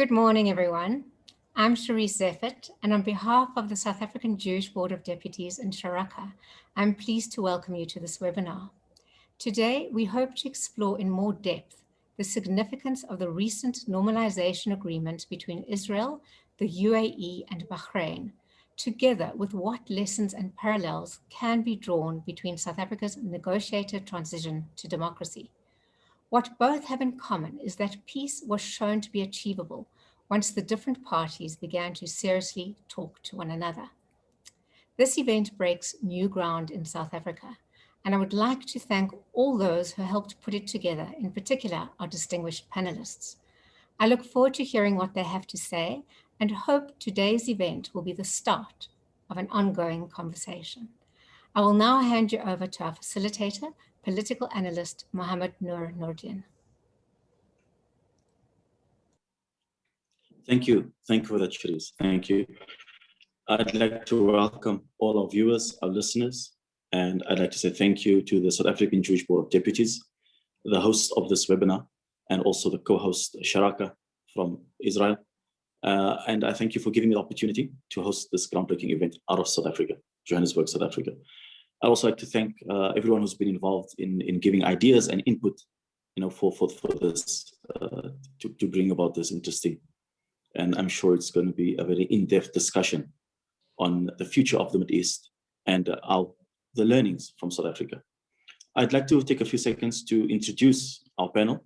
Good morning, everyone. I'm Sharice Zeffert, and on behalf of the South African Jewish Board of Deputies and Sharaka, I'm pleased to welcome you to this webinar. Today, we hope to explore in more depth the significance of the recent normalization agreement between Israel, the UAE, and Bahrain, together with what lessons and parallels can be drawn between South Africa's negotiated transition to democracy. What both have in common is that peace was shown to be achievable once the different parties began to seriously talk to one another. This event breaks new ground in South Africa, and I would like to thank all those who helped put it together, in particular our distinguished panelists. I look forward to hearing what they have to say and hope today's event will be the start of an ongoing conversation. I will now hand you over to our facilitator, political analyst Muhamed-Nur Nordien. Thank you. Thank you for that, Sharice. Thank you. I'd like to welcome all our viewers, our listeners, and I'd like to say thank you to the South African Jewish Board of Deputies, the host of this webinar, and also the co-host Sharaka from Israel. And I thank you for giving me the opportunity to host this groundbreaking event out of South Africa, Johannesburg, South Africa. I'd also like to thank everyone who's been involved in giving ideas and input, for this, to bring about this interesting. And I'm sure it's going to be a very in-depth discussion on the future of the Middle East and the learnings from South Africa. I'd like to take a few seconds to introduce our panel.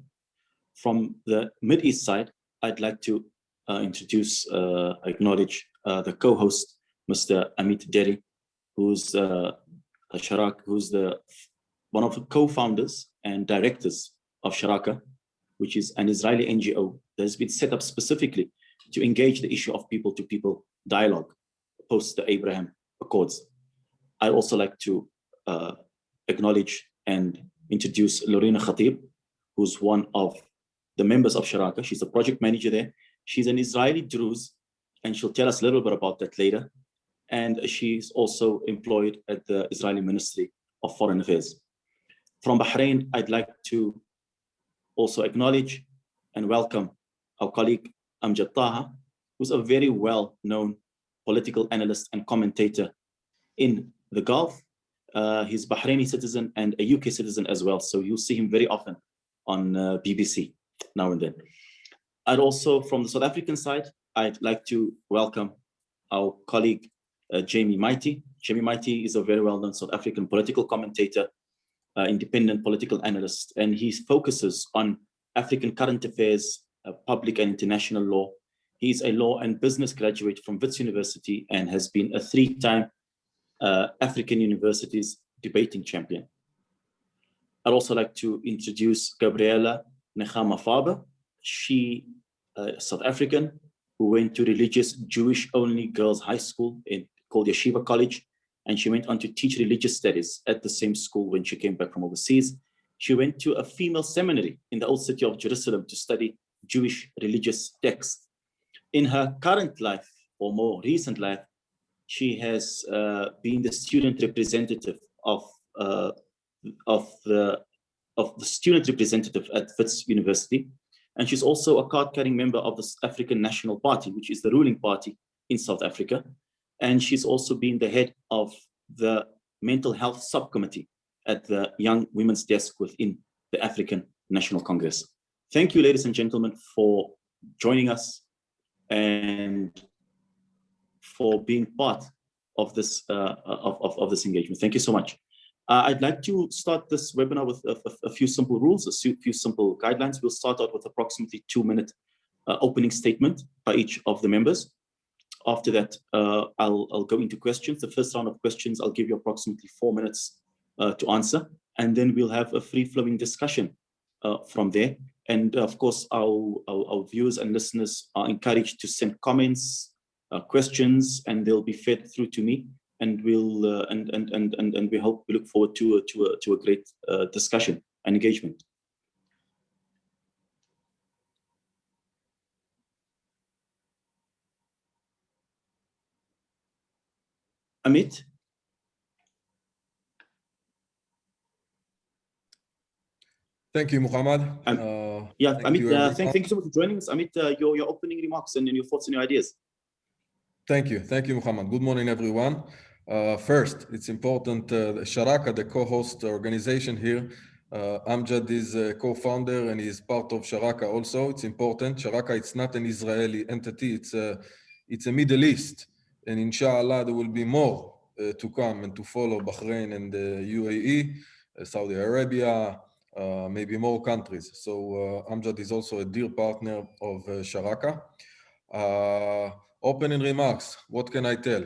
From the Middle East side, I'd like to acknowledge the co-host, Mr. Amit Deri, who's Sharaka, who's one of the co-founders and directors of Sharaka, which is an Israeli NGO that has been set up specifically to engage the issue of people-to-people dialogue post the Abraham Accords. I'd also like to acknowledge and introduce Lorena Khateeb, who's one of the members of Sharaka. She's the project manager there. She's an Israeli Druze, and she'll tell us a little bit about that later. And she's also employed at the Israeli Ministry of Foreign Affairs. From Bahrain, I'd like to also acknowledge and welcome our colleague Amjad Taha, who's a very well-known political analyst and commentator in the Gulf. He's Bahraini citizen and a UK citizen as well, so you'll see him very often on BBC now and then. And also from the South African side, I'd like to welcome our colleague Jamie Mighti. Jamie Mighti is a very well-known South African political commentator, independent political analyst, and he focuses on African current affairs, public and international law. He's a law and business graduate from Wits University and has been a three-time African Universities debating champion. I'd also like to introduce Gabriella Nahama Faber. She South African who went to religious Jewish-only girls' high school called Yeshiva College, and she went on to teach religious studies at the same school when she came back from overseas. She went to a female seminary in the old city of Jerusalem to study Jewish religious texts. In her current life, or more recent life, she has been the student representative of the student representative at Wits University, and she's also a card-carrying member of the African National Party, which is the ruling party in South Africa. And she's also been the head of the mental health subcommittee at the Young Women's Desk within the African National Congress. Thank you, ladies and gentlemen, for joining us and for being part of this this engagement. Thank you so much. I'd like to start this webinar with a few simple rules, a few simple guidelines. We'll start out with approximately 2-minute opening statement by each of the members. After that, I'll go into questions. The first round of questions, I'll give you approximately 4 minutes to answer, and then we'll have a free-flowing discussion from there. And of course, our viewers and listeners are encouraged to send comments, questions, and they'll be fed through to me. And we'll and we look forward to a great discussion and engagement. Amit? Thank you, Muhammad. Yeah, Thank you, Amit, everyone. thank you so much for joining us. Amit, your opening remarks and your thoughts and your ideas. Thank you, Muhammad. Good morning, everyone. First, it's important, Sharaka, the co-host organization here, Amjad is a co-founder and he's part of Sharaka also. It's important. Sharaka, it's not an Israeli entity, it's a Middle East. And inshallah, there will be more to come and to follow Bahrain and the UAE, Saudi Arabia, maybe more countries. So Amjad is also a dear partner of Sharaka. Opening remarks, what can I tell?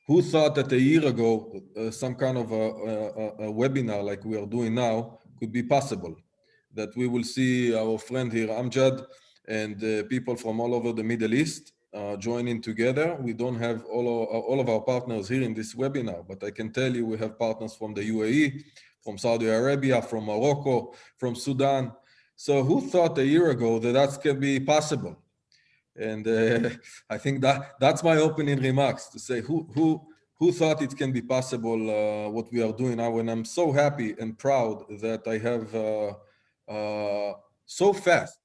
Who thought that a year ago, some kind of a webinar like we are doing now could be possible? That we will see our friend here, Amjad, and people from all over the Middle East joining together. We don't have all of our partners here in this webinar, but I can tell you we have partners from the UAE, from Saudi Arabia, from Morocco, from Sudan. So who thought a year ago that that can be possible? And I think that's my opening remarks, to say who thought it can be possible what we are doing now. And I'm so happy and proud that I have so fast.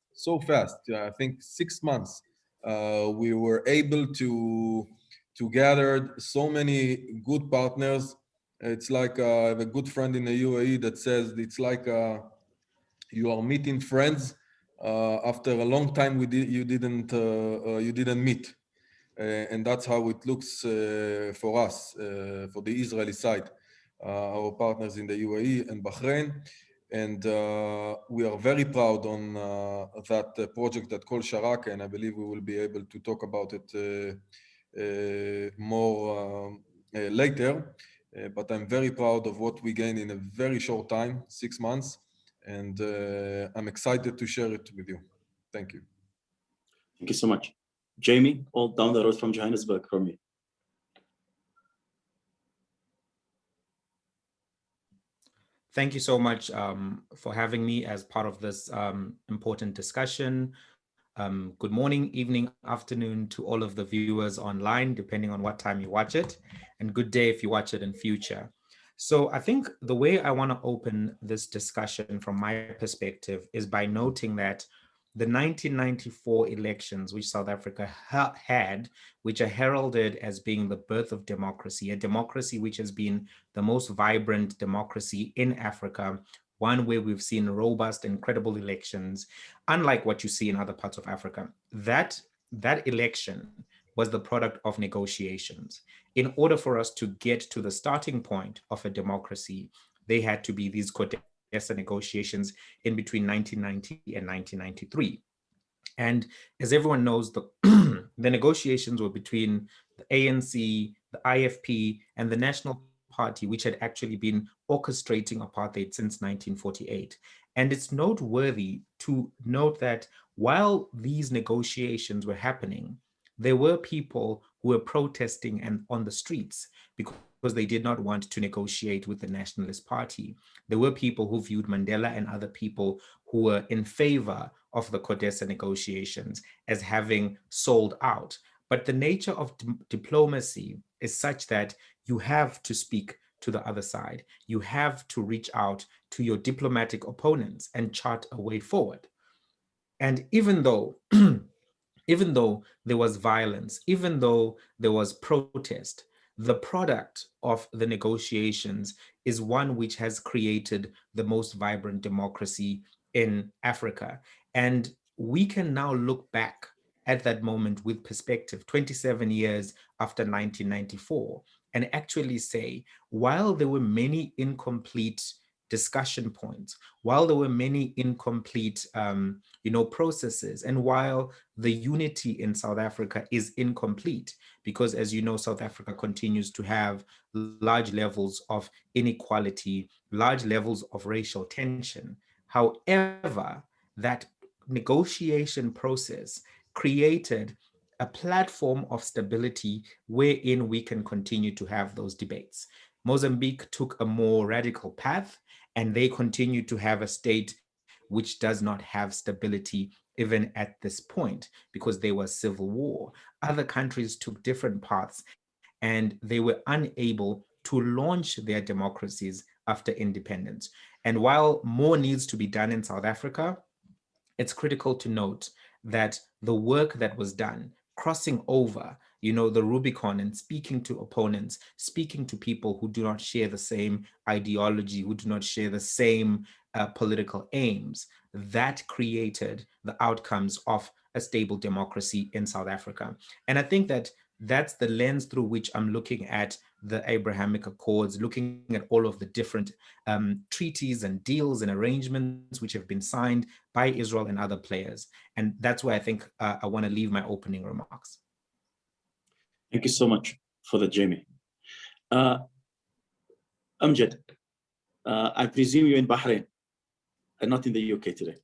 Yeah, I think 6 months we were able to gather so many good partners. It's like I have a good friend in the UAE that says it's like you are meeting friends after a long time you didn't meet, and that's how it looks for us, for the Israeli side, our partners in the UAE and Bahrain, and we are very proud on that project that called Sharaka, and I believe we will be able to talk about it more later. But I'm very proud of what we gained in a very short time, 6 months. And I'm excited to share it with you. Thank you. Thank you so much. Jamie, all down the road from Johannesburg from me. Thank you so much for having me as part of this important discussion. Good morning, evening, afternoon to all of the viewers online, depending on what time you watch it, and good day if you watch it in future. So I think the way I want to open this discussion from my perspective is by noting that the 1994 elections, which South Africa had, which are heralded as being the birth of democracy, a democracy which has been the most vibrant democracy in Africa, one where we've seen robust and credible elections, unlike what you see in other parts of Africa. That election was the product of negotiations. In order for us to get to the starting point of a democracy, they had to be these Codesa negotiations in between 1990 and 1993. And as everyone knows, the negotiations were between the ANC, the IFP, and the National Party, which had actually been orchestrating apartheid since 1948. And it's noteworthy to note that while these negotiations were happening, there were people who were protesting and on the streets because they did not want to negotiate with the Nationalist Party. There were people who viewed Mandela and other people who were in favor of the Codesa negotiations as having sold out. But the nature of diplomacy is such that you have to speak to the other side. You have to reach out to your diplomatic opponents and chart a way forward. And even though there was violence, even though there was protest, the product of the negotiations is one which has created the most vibrant democracy in Africa. And we can now look back at that moment with perspective, 27 years after 1994, and actually say, while there were many incomplete discussion points, while there were many incomplete processes, and while the unity in South Africa is incomplete, because as you know, South Africa continues to have large levels of inequality, large levels of racial tension. However, that negotiation process created a platform of stability wherein we can continue to have those debates. Mozambique took a more radical path, and they continue to have a state which does not have stability even at this point because there was civil war. Other countries took different paths and they were unable to launch their democracies after independence. And while more needs to be done in South Africa, it's critical to note that the work that was done, crossing over, the Rubicon and speaking to opponents, speaking to people who do not share the same ideology, who do not share the same political aims, that created the outcomes of a stable democracy in South Africa. And I think that that's the lens through which I'm looking at the Abrahamic Accords, looking at all of the different treaties and deals and arrangements which have been signed by Israel and other players. And that's where I think I want to leave my opening remarks. Thank you so much for that, Jamie. Amjad, I presume you're in Bahrain and not in the UK today.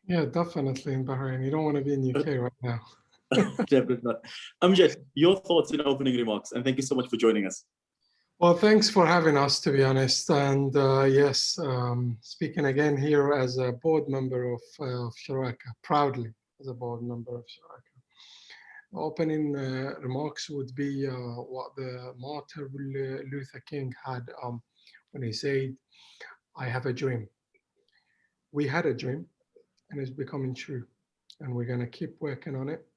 Yeah, definitely in Bahrain. You don't want to be in UK right now. Definitely not. Amjad, your thoughts in opening remarks, and thank you so much for joining us. Well, thanks for having us, to be honest. And yes, speaking again here as a board member of Sharaka, proudly as a board member of Sharaka. Opening remarks would be what the martyr Luther King had when he said, "I have a dream." We had a dream, and it's becoming true. And we're going to keep working on it,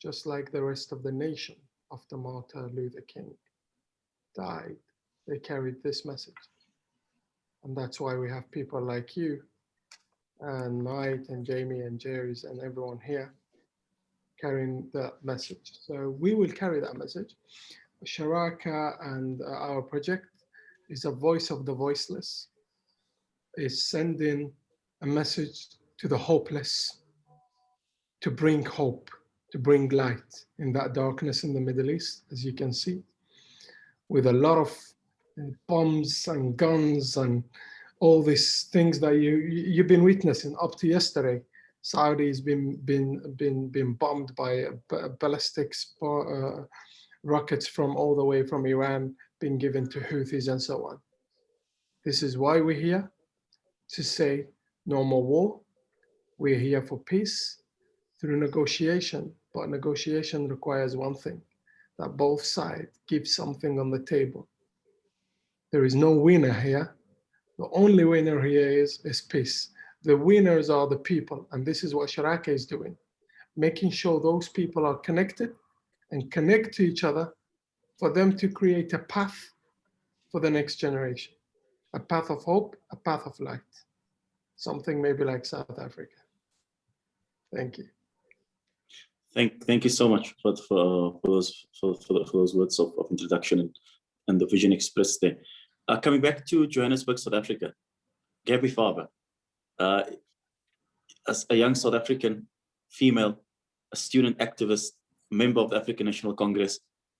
just like the rest of the nation after Martin Luther King died. They carried this message. And that's why we have people like you and Mighti and Jamie and Jerry's and everyone here carrying that message. So we will carry that message. Sharaka and our project is a voice of the voiceless. It's sending a message to the hopeless, to bring hope, to bring light in that darkness in the Middle East, as you can see, with a lot of bombs and guns and all these things that you've been witnessing up to yesterday. Saudi's been bombed by ballistic rockets from all the way from Iran, being given to Houthis and so on. This is why we're here, to say no more war. We're here for peace through negotiation, but negotiation requires one thing, that both sides give something on the table. There is no winner here. The only winner here is peace. The winners are the people, and this is what Sharaka is doing, making sure those people are connected and connect to each other for them to create a path for the next generation, a path of hope, a path of light, something maybe like South Africa. Thank you. Thank you so much for those words of introduction and the vision expressed there. Coming back to Johannesburg, South Africa, Gaby Farber, as a young South African female, a student activist, member of the African National Congress,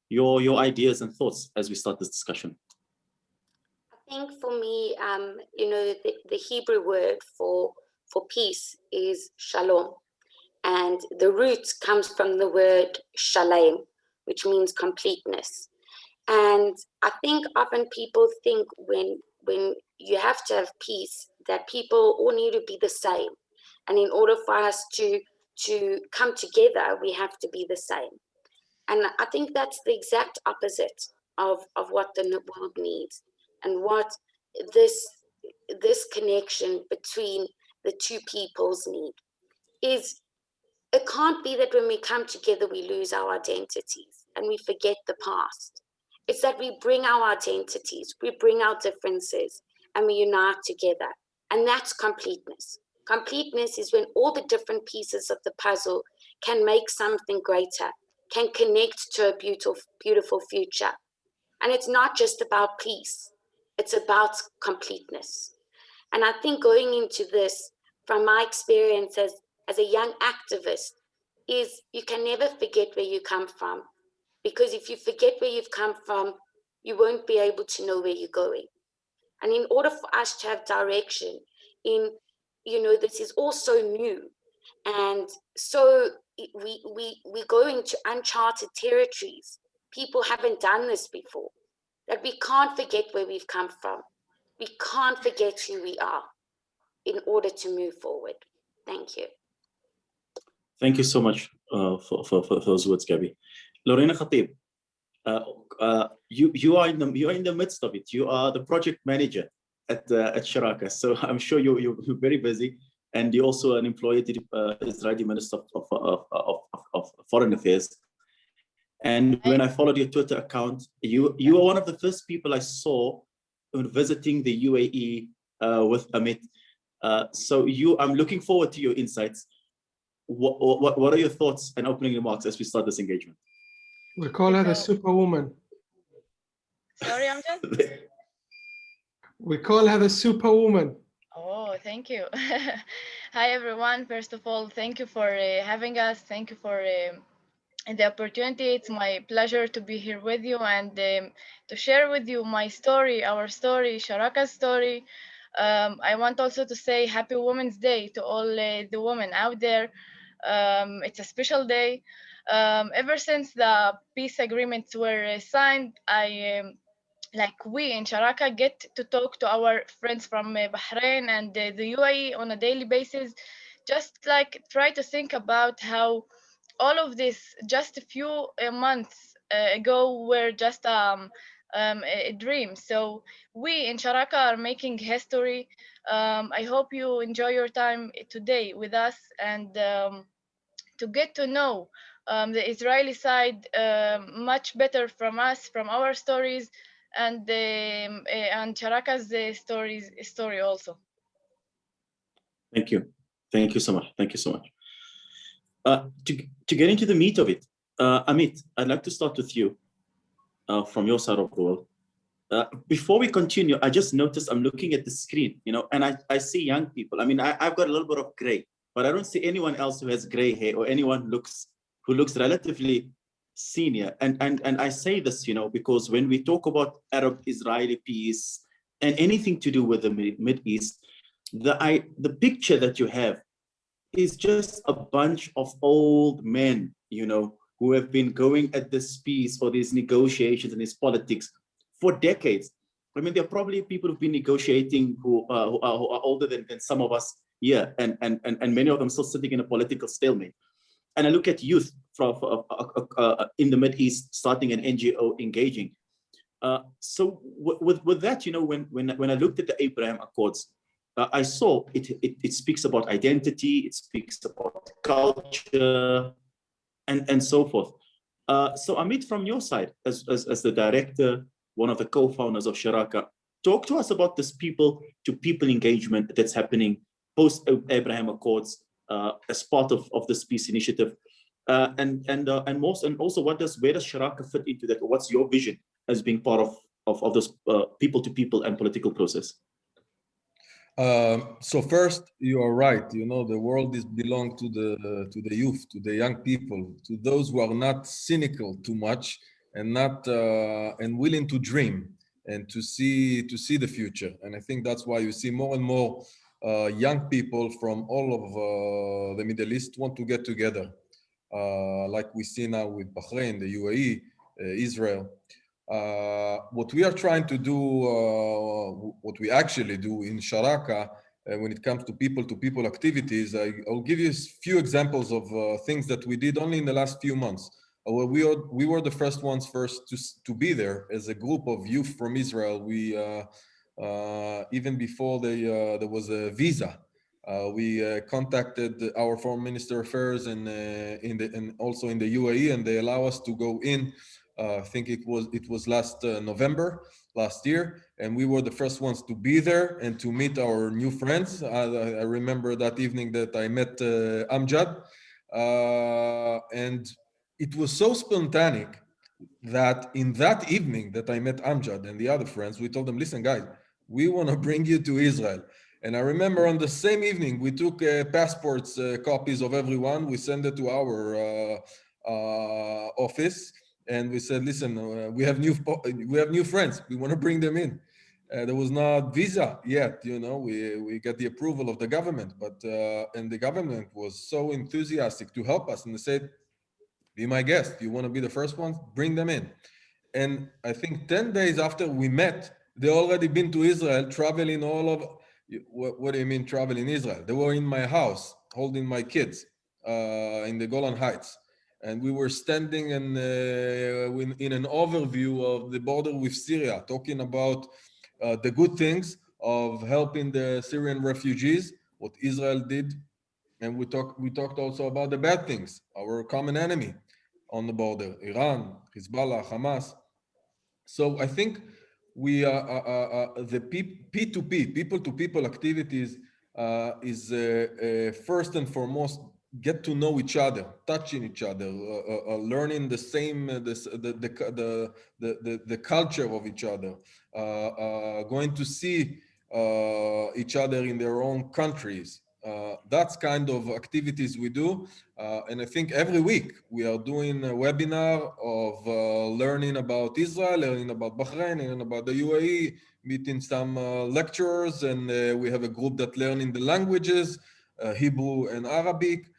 your ideas and thoughts as we start this discussion. I think for me, the Hebrew word for peace is shalom. And the root comes from the word shalem, which means completeness. And I think often people think when you have to have peace, that people all need to be the same. And in order for us to come together, we have to be the same. And I think that's the exact opposite of what the world needs, and what this connection between the two peoples need is. It can't be that when we come together, we lose our identities and we forget the past. It's that we bring our identities, we bring our differences, and we unite together. And that's completeness. Completeness is when all the different pieces of the puzzle can make something greater, can connect to a beautiful, beautiful future. And it's not just about peace, it's about completeness. And I think going into this, from my experience as a young activist, is you can never forget where you come from, because if you forget where you've come from, you won't be able to know where you're going. And in order for us to have direction in, this is also new, and so we're going to uncharted territories. People haven't done this before. That we can't forget where we've come from. We can't forget who we are in order to move forward. Thank you. Thank you so much for those words, Gaby. Lorena Khateeb, you are in the midst of it. You are the project manager at Sharaka, so I'm sure you're very busy, and you're also an employee at the Israeli Minister of Foreign Affairs. And when I followed your Twitter account, you were one of the first people I saw when visiting the UAE with Amit. So I'm looking forward to your insights. What are your thoughts and opening remarks as we start this engagement? We call her the superwoman. Sorry, Amjad? We call her the superwoman. Oh, thank you. Hi, everyone. First of all, thank you for having us. Thank you for the opportunity. It's my pleasure to be here with you and to share with you my story, our story, Sharaka's story. I want also to say Happy Women's Day to all the women out there. It's a special day. Ever since the peace agreements were signed, we in Sharaka get to talk to our friends from Bahrain and the UAE on a daily basis, just like try to think about how all of this just a few months ago were just a dream. So we in Sharaka are making history. I hope you enjoy your time today with us and to get to know the Israeli side much better from us, from our stories, and Sharaka's story also. Thank you. Thank you so much. Thank you so much. To get into the meat of it, Amit, I'd like to start with you from your side of the world. Before we continue, I just noticed I'm looking at the screen, and I see young people. I mean, I've got a little bit of gray, but I don't see anyone else who has gray hair or anyone who looks relatively senior. And I say this, because when we talk about Arab-Israeli peace and anything to do with the Mid East, the picture that you have is just a bunch of old men, who have been going at this peace or these negotiations and these politics for decades. I mean, there are probably people who've been negotiating who are older than some of us here, and many of them still sitting in a political stalemate. And I look at youth in the Mid East starting an NGO, engaging. So with that, when I looked at the Abraham Accords, I saw it speaks about identity, it speaks about culture, and so forth. So Amit, from your side, as the director, one of the co-founders of Sharaka, talk to us about this people-to-people engagement that's happening post-Abraham Accords as part of this peace initiative, and also where does Sharaka fit into that? What's your vision as being part of this people-to-people and political process? So first, you are right. The world is belong to the youth, to the young people, to those who are not cynical too much and not and willing to dream and to see the future. And I think that's why you see more and more young people from all of the Middle East want to get together, like we see now with Bahrain, the UAE, Israel. What we are trying to do, what we actually do in Sharaka, when it comes to people activities, I'll give you a few examples of things that we did only in the last few months. We were the first ones to be there as a group of youth from Israel. We even before there was a visa, we contacted our foreign minister affairs and also in the UAE, and they allow us to go in. I think it was last November last year, and we were the first ones to be there and to meet our new friends. I remember that evening that I met Amjad, and it was so spontaneous that in that evening that I met Amjad and the other friends, we told them, listen guys, we want to bring you to Israel. And I remember on the same evening, we took passports, copies of everyone. We sent it to our office. And we said, listen, we have new friends. We want to bring them in. There was not visa yet, we got the approval of the government, but and the government was so enthusiastic to help us, and they said, be my guest. You want to be the first ones? Bring them in. And I think 10 days after we met, they already been to Israel, traveling all of. What do you mean travel in Israel? They were in my house, holding my kids in the Golan Heights. And we were standing in an overview of the border with Syria, talking about the good things of helping the Syrian refugees, what Israel did, and we talked also about the bad things, our common enemy on the border, Iran, Hezbollah, Hamas. So I think we the P2P, people-to-people activities is first and foremost get to know each other, touching each other, learning the same the culture of each other, going to see each other in their own countries. That's kind of activities we do. And I think every week we are doing a webinar of learning about Israel, learning about Bahrain, learning about the UAE, meeting some lecturers, and we have a group that learning the languages, Hebrew and Arabic,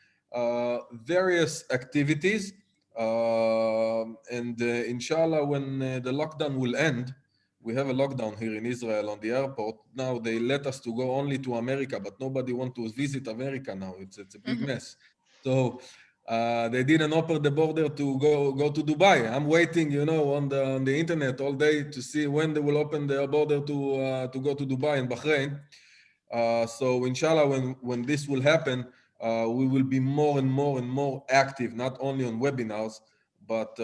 various activities. And inshallah, when the lockdown will end, we have a lockdown here in Israel on the airport. Now they let us to go only to America, but nobody wants to visit America now. It's a big mess. So they didn't open the border to go to Dubai. I'm waiting, you know, on the internet all day to see when they will open the border to go to Dubai and Bahrain. So inshallah, when this will happen, we will be more and more active, not only on webinars, but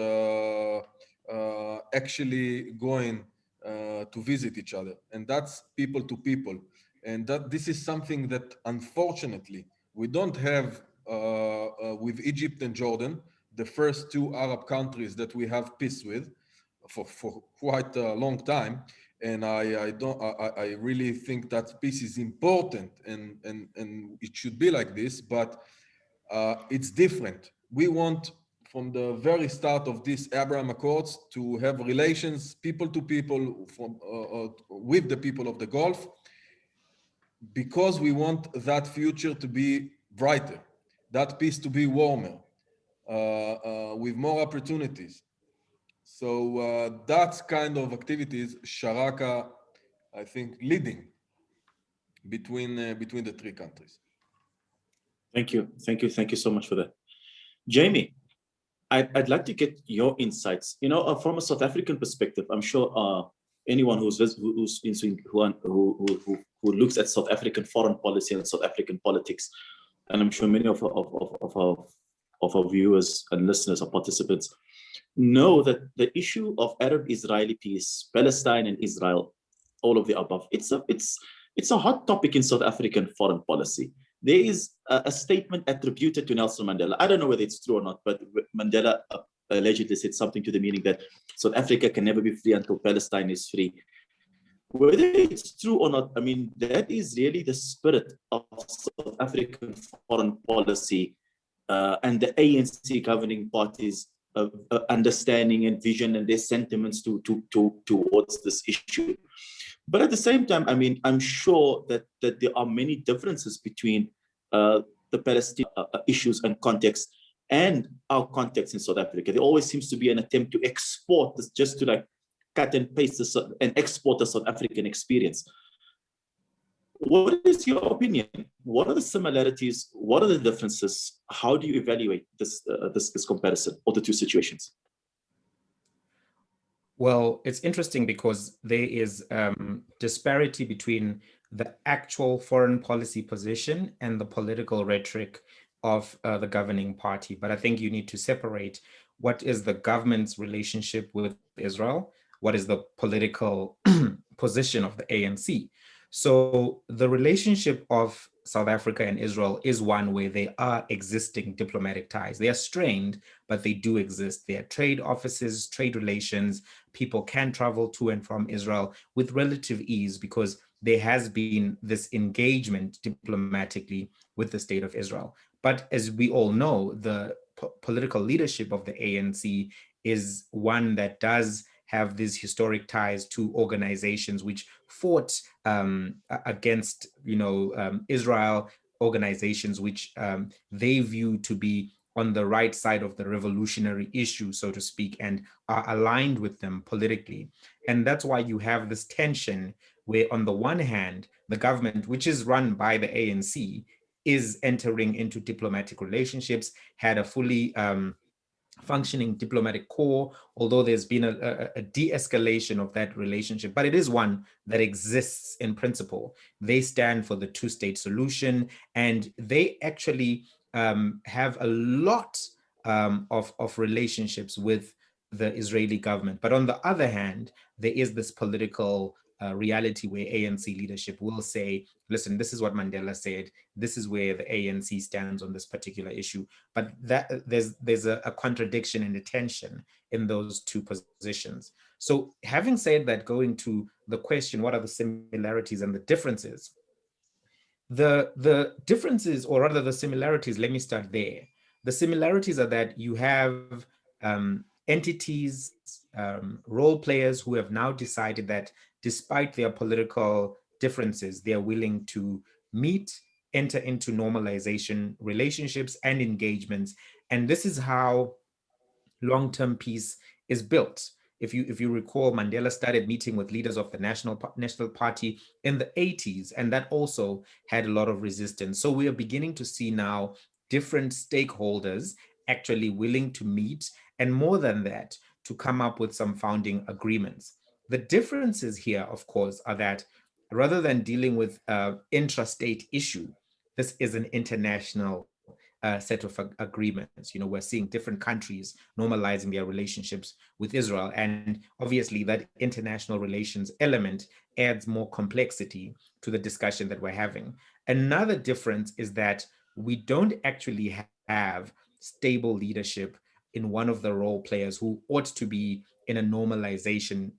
actually going to visit each other. And that's people to people. And that this is something that unfortunately we don't have with Egypt and Jordan, the first two Arab countries that we have peace with for quite a long time. And I really think that peace is important and it should be like this, but it's different. We want from the very start of this Abraham Accords to have relations people to people from with the people of the Gulf, because we want that future to be brighter, that peace to be warmer, with more opportunities. So that's kind of activities Sharaka, I think, leading between the three countries. Thank you so much for that. Jamie, I'd like to get your insights. You know, from a South African perspective, I'm sure anyone who looks at South African foreign policy and South African politics, and I'm sure many of our viewers and listeners or participants know that the issue of Arab-Israeli peace, Palestine and Israel, all of the above, it's a hot topic in South African foreign policy. There is a statement attributed to Nelson Mandela. I don't know whether it's true or not, but Mandela allegedly said something to the meaning that South Africa can never be free until Palestine is free. Whether it's true or not, I mean, that is really the spirit of South African foreign policy and the ANC governing parties understanding and vision and their sentiments towards this issue. But at the same time, I mean, I'm sure that there are many differences between the Palestinian issues and context and our context in South Africa. There always seems to be an attempt to export this, just to like cut and paste this and export the South African experience. What is your opinion? What are the similarities? What are the differences? How do you evaluate this comparison of the two situations? Well, it's interesting because there is disparity between the actual foreign policy position and the political rhetoric of the governing party. But I think you need to separate what is the government's relationship with Israel, what is the political position of the ANC. So the relationship of South Africa and Israel is one where there are existing diplomatic ties. They are strained, but they do exist. There are trade offices, trade relations. People can travel to and from Israel with relative ease because there has been this engagement diplomatically with the state of Israel. But as we all know, the political leadership of the ANC is one that does have these historic ties to organizations which fought against, Israel, organizations which they view to be on the right side of the revolutionary issue, so to speak, and are aligned with them politically. And that's why you have this tension where on the one hand, the government, which is run by the ANC, is entering into diplomatic relationships, had a fully functioning diplomatic corps, although there's been a de-escalation of that relationship, but it is one that exists in principle. They stand for the two-state solution, and they actually have a lot of relationships with the Israeli government. But on the other hand, there is this political reality where ANC leadership will say, listen, this is what Mandela said, this is where the ANC stands on this particular issue. But that there's a contradiction and a tension in those two positions. So having said that, going to the question, what are the similarities and the differences? The differences, or rather the similarities, let me start there. The similarities are that you have entities, role players who have now decided that despite their political differences, they are willing to meet, enter into normalization relationships and engagements. And this is how long-term peace is built. If you recall, Mandela started meeting with leaders of the National Party in the 80s, and that also had a lot of resistance. So we are beginning to see now different stakeholders actually willing to meet, and more than that, to come up with some founding agreements. The differences here, of course, are that rather than dealing with an intrastate issue, this is an international set of agreements. We're seeing different countries normalizing their relationships with Israel. And obviously that international relations element adds more complexity to the discussion that we're having. Another difference is that we don't actually have stable leadership in one of the role players who ought to be in a normalization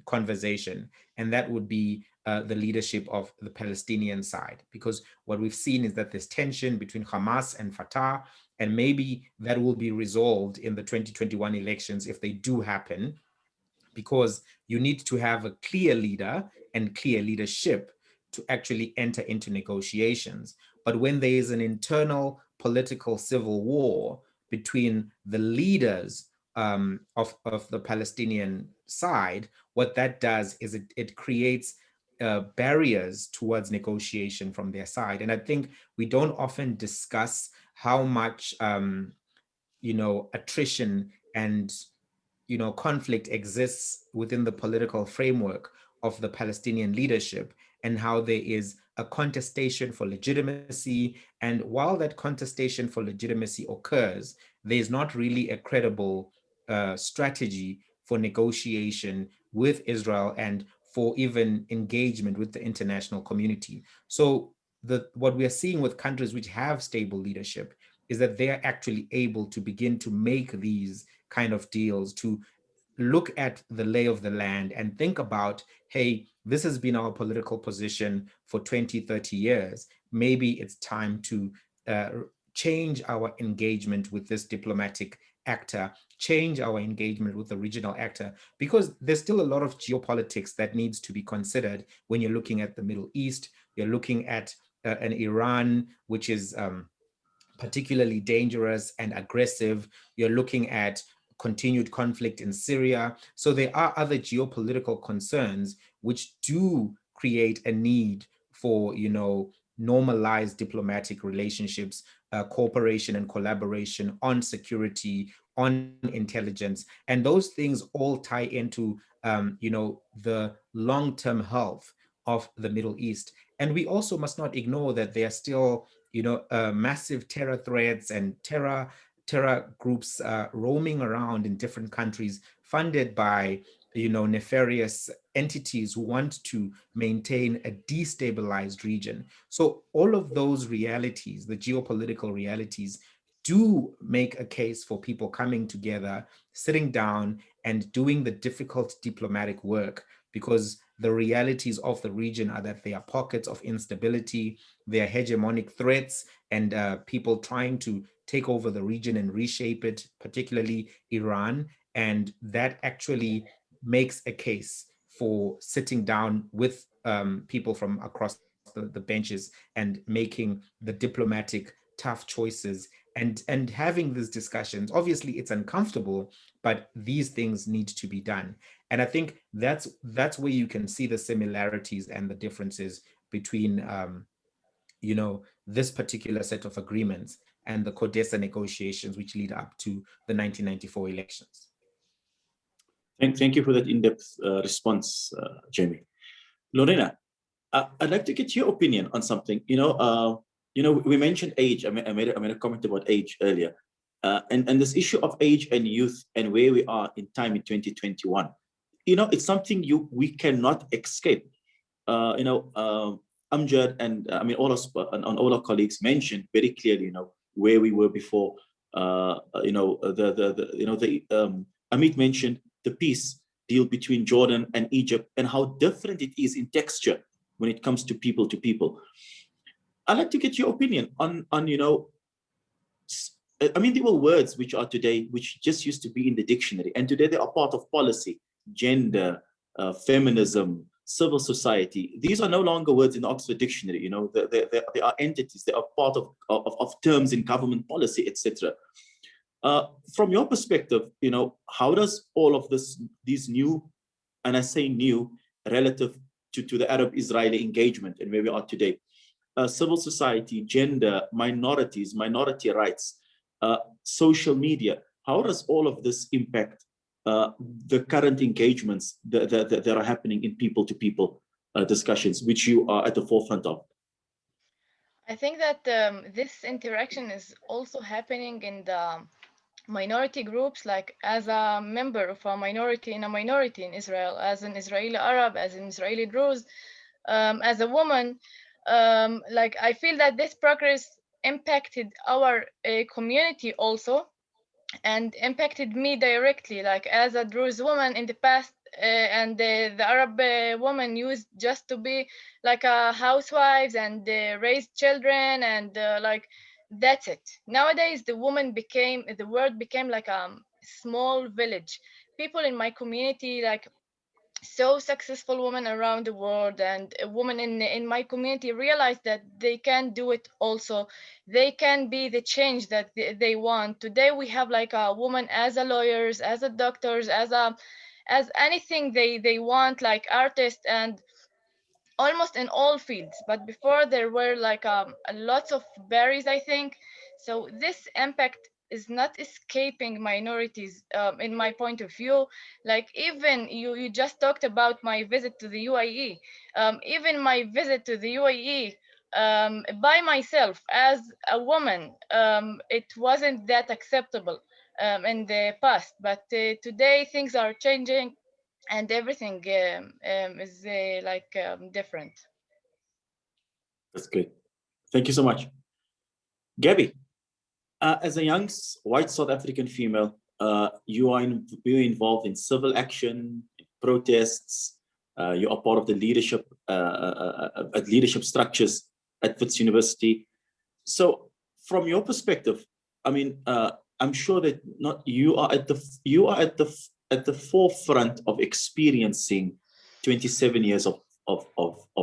conversation. And that would be the leadership of the Palestinian side, because what we've seen is that there's tension between Hamas and Fatah, and maybe that will be resolved in the 2021 elections if they do happen, because you need to have a clear leader and clear leadership to actually enter into negotiations. But when there is an internal political civil war between the leaders of the Palestinian side, what that does is it creates barriers towards negotiation from their side. And I think we don't often discuss how much attrition and conflict exists within the political framework of the Palestinian leadership, and how there is a contestation for legitimacy. And while that contestation for legitimacy occurs, there's not really a credible strategy for negotiation with Israel and for even engagement with the international community. So what we are seeing with countries which have stable leadership is that they're actually able to begin to make these kind of deals, to look at the lay of the land and think about, hey, this has been our political position for 20, 30 years. Maybe it's time to change our engagement with this diplomatic actor, change our engagement with the regional actor, because there's still a lot of geopolitics that needs to be considered when you're looking at the Middle East. You're looking at an Iran, which is particularly dangerous and aggressive. You're looking at continued conflict in Syria. So there are other geopolitical concerns which do create a need for, normalized diplomatic relationships, cooperation and collaboration on security, on intelligence. And those things all tie into, the long-term health of the Middle East. And we also must not ignore that there are still, massive terror threats and terror groups roaming around in different countries, funded by nefarious entities who want to maintain a destabilized region. So all of those realities, the geopolitical realities, do make a case for people coming together, sitting down and doing the difficult diplomatic work, because the realities of the region are that there are pockets of instability, there are hegemonic threats, and people trying to take over the region and reshape it, particularly Iran. And that actually makes a case for sitting down with people from across the benches and making the diplomatic tough choices and having these discussions. Obviously, it's uncomfortable, but these things need to be done. And I think that's where you can see the similarities and the differences between this particular set of agreements and the CODESA negotiations which lead up to the 1994 elections. Thank you for that in-depth response, Jamie. Lorena, I'd like to get your opinion on something. We mentioned age. I made a comment about age earlier, and this issue of age and youth and where we are in time in 2021. It's something we cannot escape. Amjad and all our colleagues mentioned very clearly, where we were before. Amit mentioned the peace deal between Jordan and Egypt and how different it is in texture when it comes to people. I'd like to get your opinion on there were words which are today, which just used to be in the dictionary, and today they are part of policy: gender, feminism, civil society. These are no longer words in the Oxford Dictionary. They are entities. They are part of terms in government policy, etc. From your perspective, how does all of these new, and I say new, relative to the Arab-Israeli engagement and where we are today, civil society, gender, minorities, minority rights, social media, how does all of this impact the current engagements that are happening in people-to-people discussions, which you are at the forefront of? I think that this interaction is also happening in the minority groups, like as a member of a minority in Israel, as an Israeli Arab, as an Israeli Druze, as a woman. I feel that this progress impacted our community also, and impacted me directly, like as a Druze woman in the past, and the Arab woman used just to be like a housewives and raise children, and that's it. Nowadays the word became like a small village. People in my community, like so successful women around the world, and a woman in my community realized that they can do it also. They can be the change that they want. Today we have like a woman as a lawyers, as a doctors, as anything they want, like artists, and almost in all fields. But before there were like lots of barriers, I think. So this impact is not escaping minorities, in my point of view. Like even you just talked about my visit to the UAE. Even my visit to the UAE, by myself as a woman, it wasn't that acceptable in the past. But today things are changing, and everything is different. That's great. Thank you so much. Gaby, as a young white South African female, you are involved in civil action, protests. You are part of the leadership structures at Wits University. So, from your perspective, I'm sure that you are at the forefront of experiencing 27 years of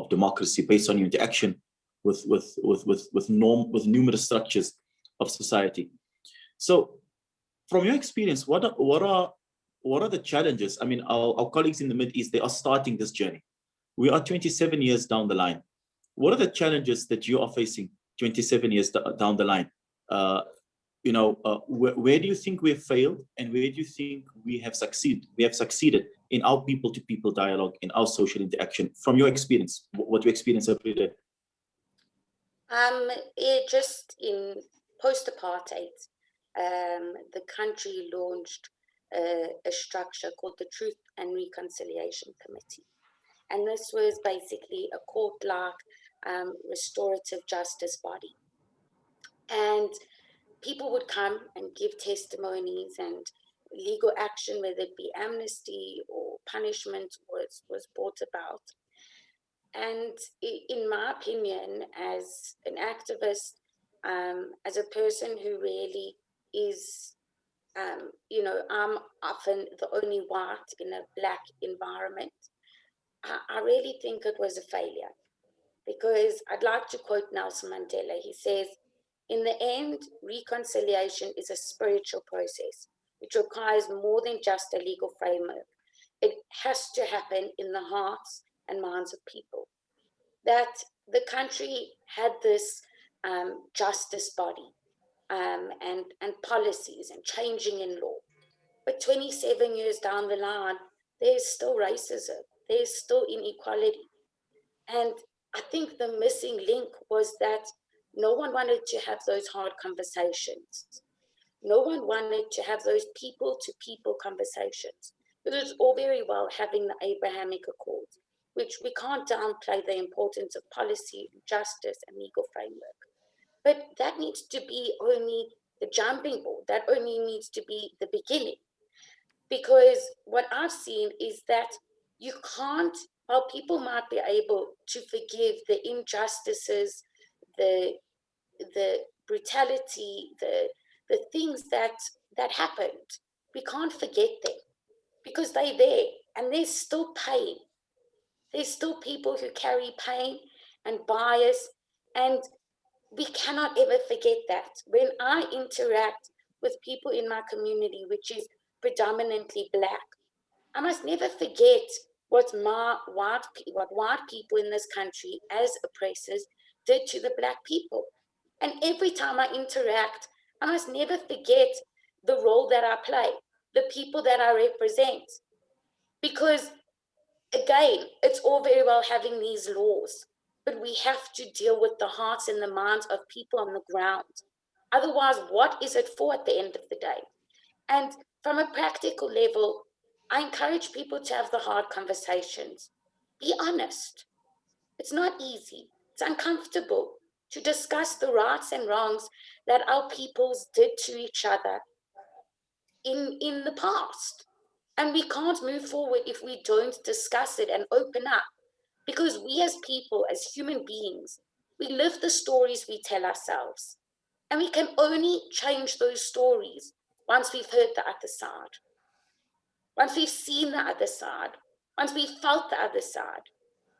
democracy based on your interaction with numerous structures of society. So, from your experience, what are the challenges? Our colleagues in the Middle East, they are starting this journey. We are 27 years down the line. What are the challenges that you are facing 27 years down the line? Where do you think we have failed, and where do you think we have succeeded? We have succeeded in our people-to-people dialogue, in our social interaction. From your experience, what you experience every day? Just in post-apartheid, the country launched a structure called the Truth and Reconciliation Committee. And this was basically a court-like restorative justice body. And people would come and give testimonies, and legal action, whether it be amnesty or punishment, was brought about. And in my opinion, as an activist, as a person who really is, I'm often the only white in a Black environment, I really think it was a failure. Because I'd like to quote Nelson Mandela. He says, "In the end, reconciliation is a spiritual process, which requires more than just a legal framework. It has to happen in the hearts and minds of people." That the country had this justice body and policies and changing in law. But 27 years down the line, there's still racism, there's still inequality. And I think the missing link was that no one wanted to have those hard conversations. No one wanted to have those people-to-people conversations. It was all very well having the Abrahamic Accords, which we can't downplay the importance of policy, justice, and legal framework. But that needs to be only the jumping board. That only needs to be the beginning. Because what I've seen is that you can't, while people might be able to forgive the injustices, the brutality, the things that happened, we can't forget them because they're there and there's still pain. There's still people who carry pain and bias, and we cannot ever forget that. When I interact with people in my community, which is predominantly Black, I must never forget what white people in this country as oppressors did to the Black people. And every time I interact, I must never forget the role that I play, the people that I represent. Because again, it's all very well having these laws, but we have to deal with the hearts and the minds of people on the ground. Otherwise, what is it for at the end of the day? And from a practical level, I encourage people to have the hard conversations. Be honest. It's not easy. It's uncomfortable to discuss the rights and wrongs that our peoples did to each other in the past. And we can't move forward if we don't discuss it and open up. Because we as people, as human beings, we live the stories we tell ourselves. And we can only change those stories once we've heard the other side. Once we've seen the other side. Once we've felt the other side.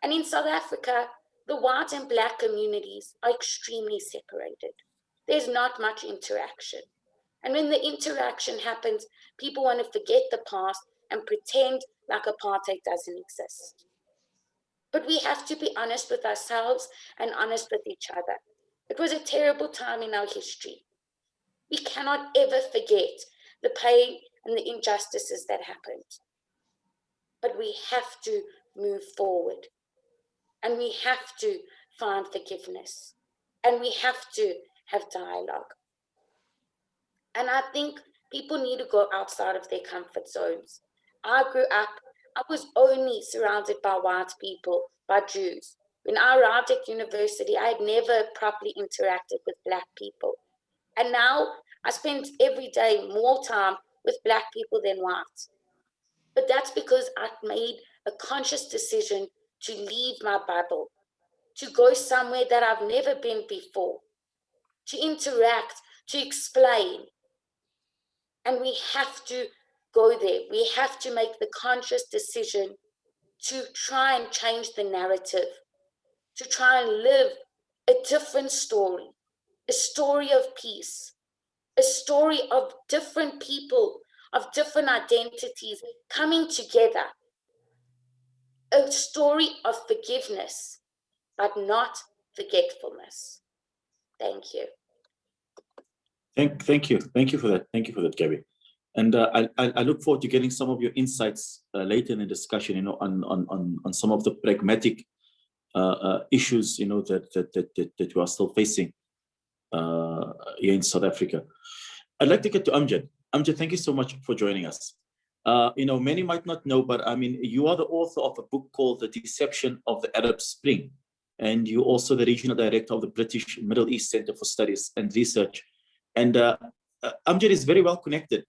And in South Africa, the white and Black communities are extremely separated. There's not much interaction. And when the interaction happens, people want to forget the past and pretend like apartheid doesn't exist. But we have to be honest with ourselves and honest with each other. It was a terrible time in our history. We cannot ever forget the pain and the injustices that happened. But we have to move forward. And we have to find forgiveness. And we have to have dialogue. And I think people need to go outside of their comfort zones. I grew up, I was only surrounded by white people, by Jews. When I arrived at university, I had never properly interacted with Black people. And now I spend every day more time with Black people than white. But that's because I made a conscious decision to leave my bubble, to go somewhere that I've never been before, to interact, to explain. And we have to go there. We have to make the conscious decision to try and change the narrative, to try and live a different story, a story of peace, a story of different people, of different identities coming together, a story of forgiveness, but not forgetfulness. Thank you. Thank you for that. Thank you for that, Gaby. And I look forward to getting some of your insights later in the discussion, on some of the pragmatic issues, that we are still facing here in South Africa. I'd like to get to Amjad. Amjad, thank you so much for joining us. Many might not know, but I mean, you are the author of a book called The Deception of the Arab Spring, and you're also the regional director of the British Middle East Center for Studies and Research. And Amjad is very well connected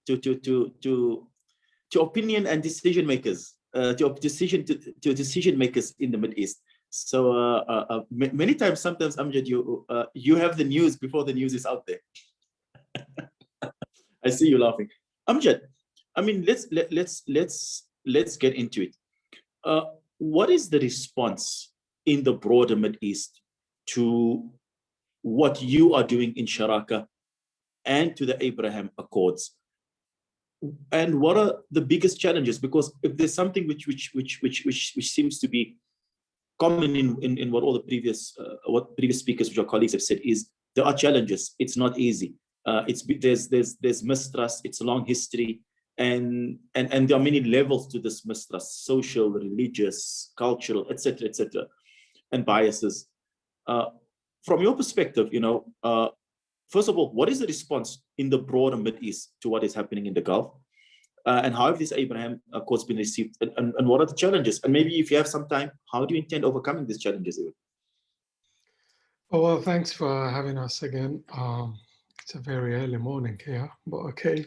to opinion and decision makers, to decision makers in the Middle East. So many times, sometimes Amjad, you have the news before the news is out there. I see you laughing, Amjad. I mean, let's get into it. What is the response in the broader Middle East to what you are doing in Sharaka and to the Abraham Accords? And what are the biggest challenges? Because if there's something which seems to be common in what all the previous speakers, which our colleagues have said, is there are challenges. It's not easy. There's mistrust. It's a long history, and there are many levels to this mistrust: social, religious, cultural, etc., and biases. From your perspective, first of all, what is the response in the broader Mid East to what is happening in the Gulf? And how have these Abraham Accords been received? And what are the challenges? And maybe if you have some time, how do you intend overcoming these challenges? Oh, well, thanks for having us again. It's a very early morning here, but okay.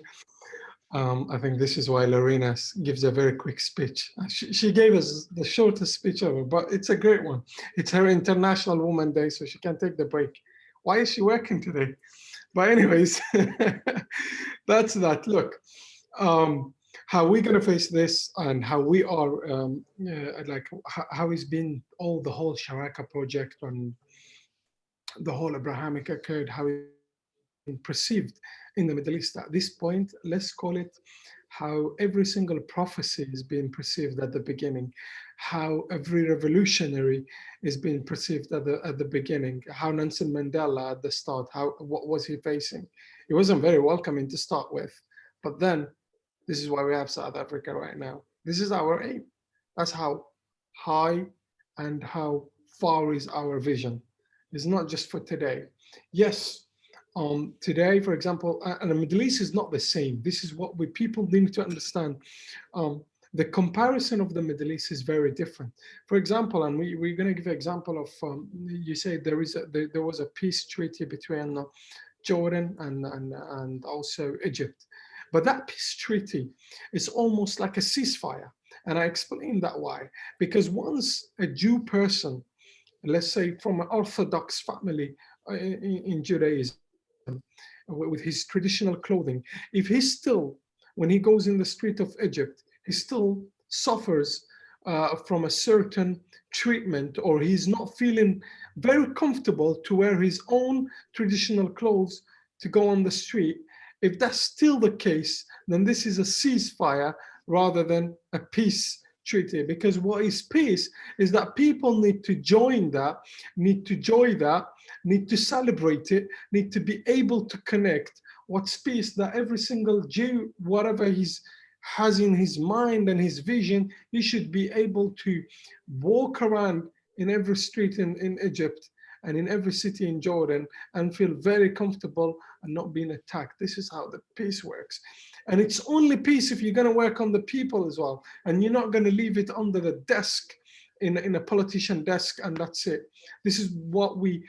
I think this is why Lorena gives a very quick speech. She gave us the shortest speech ever, but it's a great one. It's her International Women's Day, so she can take the break. Why is she working today? But anyways, that's that. Look, how we're going to face this and how we are, how it's been the whole Sharaka project and the whole Abrahamic Accord, how it's been perceived in the Middle East at this point. Let's call it how every single prophecy is being perceived at the beginning, how every revolutionary is being perceived at the beginning, how Nelson Mandela at the start, what was he facing? It wasn't very welcoming to start with, but then this is why we have South Africa right now. This is our aim. That's how high and how far is our vision. It's not just for today. Yes, today, for example, and the Middle East is not the same. This is what people need to understand. The comparison of the Middle East is very different. For example, and we're going to give an example of, you say there was a peace treaty between Jordan and also Egypt. But that peace treaty is almost like a ceasefire. And I explain that why. Because once a Jew person, let's say from an Orthodox family in Judaism, with his traditional clothing, if he still, when he goes in the street of Egypt, he still suffers from a certain treatment, or he's not feeling very comfortable to wear his own traditional clothes to go on the street, if that's still the case, then this is a ceasefire rather than a peace treaty. Because what is peace is that people need to join that, need to join that, need to celebrate it, need to be able to connect. What's peace? That every single Jew, whatever he has in his mind and his vision, he should be able to walk around in every street in Egypt and in every city in Jordan and feel very comfortable and not being attacked. This is how the peace works. And it's only peace if you're going to work on the people as well. And you're not going to leave it under the desk in a politician desk and that's it. This is what we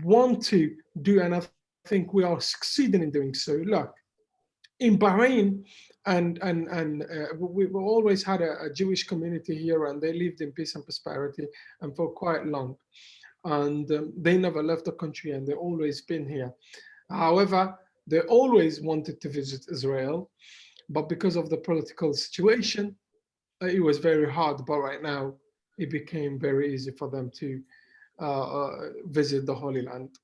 want to do, and I think we are succeeding in doing so. Look, in Bahrain, we've always had a Jewish community here, and they lived in peace and prosperity and for quite long. And they never left the country, and they've always been here. However, they always wanted to visit Israel, but because of the political situation, it was very hard. But right now, it became very easy for them to visit the Holy Land.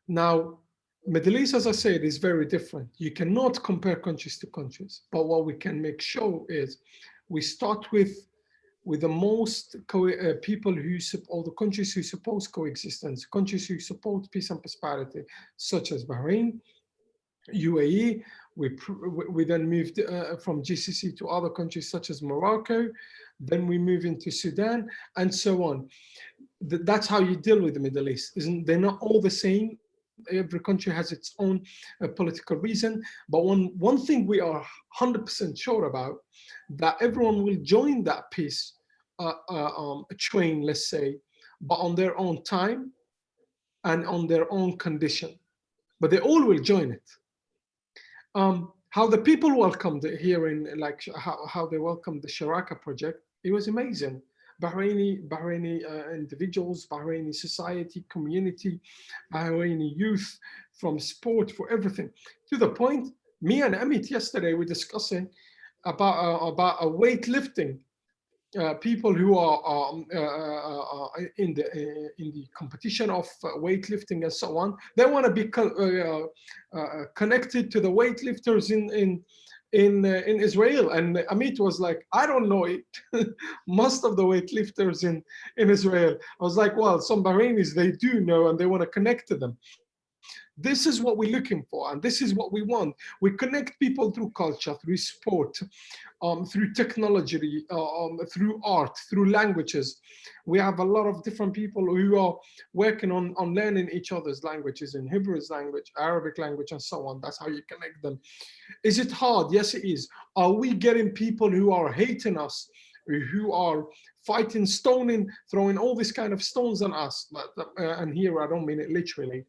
Now, Middle East, as I said, is very different. You cannot compare countries to countries, but what we can make sure is we start with the most people who support, the countries who support coexistence, countries who support peace and prosperity, such as Bahrain, UAE. We then moved from GCC to other countries such as Morocco. Then we move into Sudan and so on. That's how you deal with the Middle East. They're not all the same. Every country has its own political reason. But one thing we are 100% sure about, that everyone will join that peace train, let's say, but on their own time and on their own condition. But they all will join it. How the people welcomed it here, in like how they welcomed the Sharaka project, it was amazing. Bahraini individuals, Bahraini society, community, Bahraini youth, from sport, for everything. To the point, me and Amit yesterday were discussing about weightlifting. People who are in the competition of weightlifting and so on, they want to be connected to the weightlifters in Israel, and Amit was like, I don't know it. Most of the weightlifters in Israel. I was like, well, some Bahrainis, they do know, and they want to connect to them. This is what we're looking for, and this is what we want. We connect people through culture, through sport, through technology, through art, through languages. We have a lot of different people who are working on learning each other's languages, in Hebrew's language, Arabic language, and so on. That's how you connect them. Is it hard? Yes, it is. Are we getting people who are hating us, who are fighting, stoning, throwing all these kind of stones on us? And here I don't mean it literally.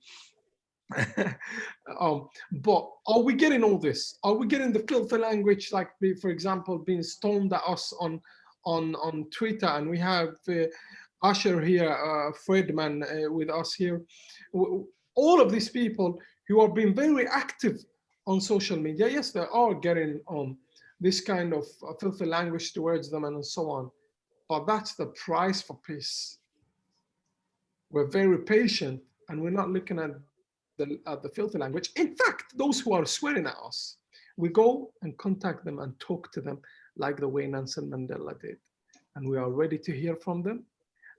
But are we getting all this? Are we getting the filthy language, like, for example, being stoned at us on Twitter? And we have Asher here, Fredman with us here. All of these people who are being very active on social media, yes, they are getting this kind of filthy language towards them and so on. But that's the price for peace. We're very patient, and we're not looking at the filthy language. In fact, those who are swearing at us, we go and contact them and talk to them like the way Nelson Mandela did. And we are ready to hear from them.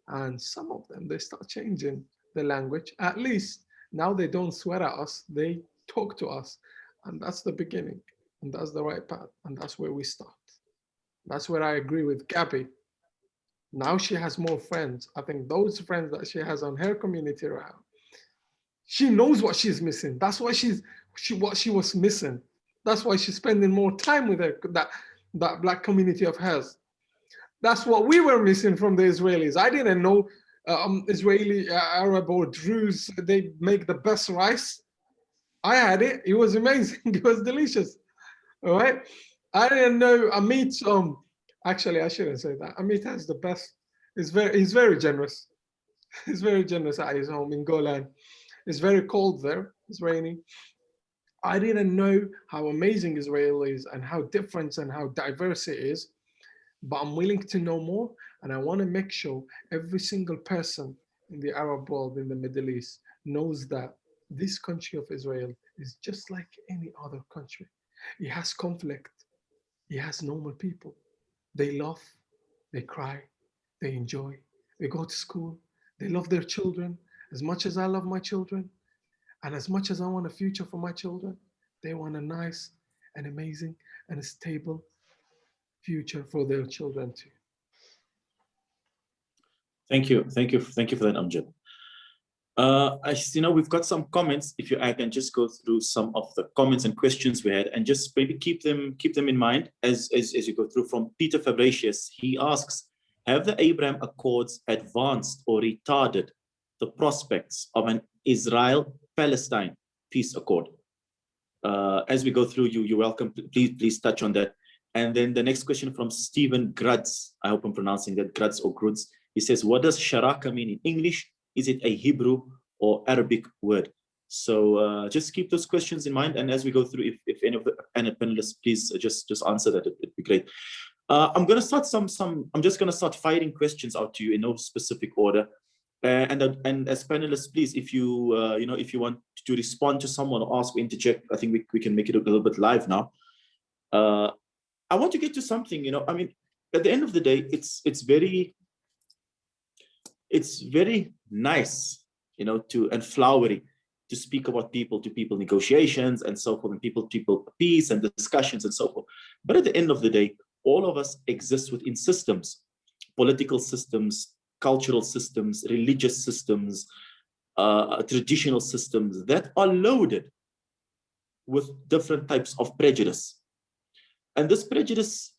And some of them, they start changing the language. At least now they don't swear at us, they talk to us. And that's the beginning. And that's the right path. And that's where we start. That's where I agree with Gaby. Now she has more friends. I think those friends that she has on her community around, she knows what she's missing. That's why what she was missing. That's why she's spending more time with that Black community of hers. That's what we were missing from the Israelis. I didn't know Israeli, Arab, or Druze, they make the best rice. I had it. It was amazing. It was delicious. All right. I didn't know Amit. Actually, I shouldn't say that. Amit has the best. He's very generous. He's very generous at his home in Golan. It's very cold there. It's rainy. I didn't know how amazing Israel is and how different and how diverse it is, but I'm willing to know more, and I want to make sure every single person in the Arab world, in the Middle East, knows that this country of Israel is just like any other country. It has conflict. It has normal people. They laugh, they cry, they enjoy, they go to school, they love their children as much as I love my children, and as much as I want a future for my children. They want a nice and amazing and a stable future for their children too. Thank you for that, Amjad. We've got some comments. If I can just go through some of the comments and questions we had, and just maybe keep them in mind as you go through. From Peter Fabricius, he asks, have the Abraham Accords advanced or retarded the prospects of an Israel-Palestine peace accord? As we go through, you're welcome. Please touch on that. And then the next question from Stephen Grudz. I hope I'm pronouncing that Grudz or Grudz. He says, what does Sharaka mean in English? Is it a Hebrew or Arabic word? So just keep those questions in mind. And as we go through, if any of the panelists, please just answer that. It'd be great. I'm going to start I'm just going to start firing questions out to you in no specific order. And as panelists, please, if you want to respond to someone or ask or interject, I think we can make it a little bit live now. I want to get to something, I mean, at the end of the day, it's very nice, and flowery to speak about people-to-people negotiations and so forth, and people-to-people peace and discussions and so forth. But at the end of the day, all of us exist within systems, political systems, cultural systems, religious systems, traditional systems that are loaded with different types of prejudice. And this prejudice,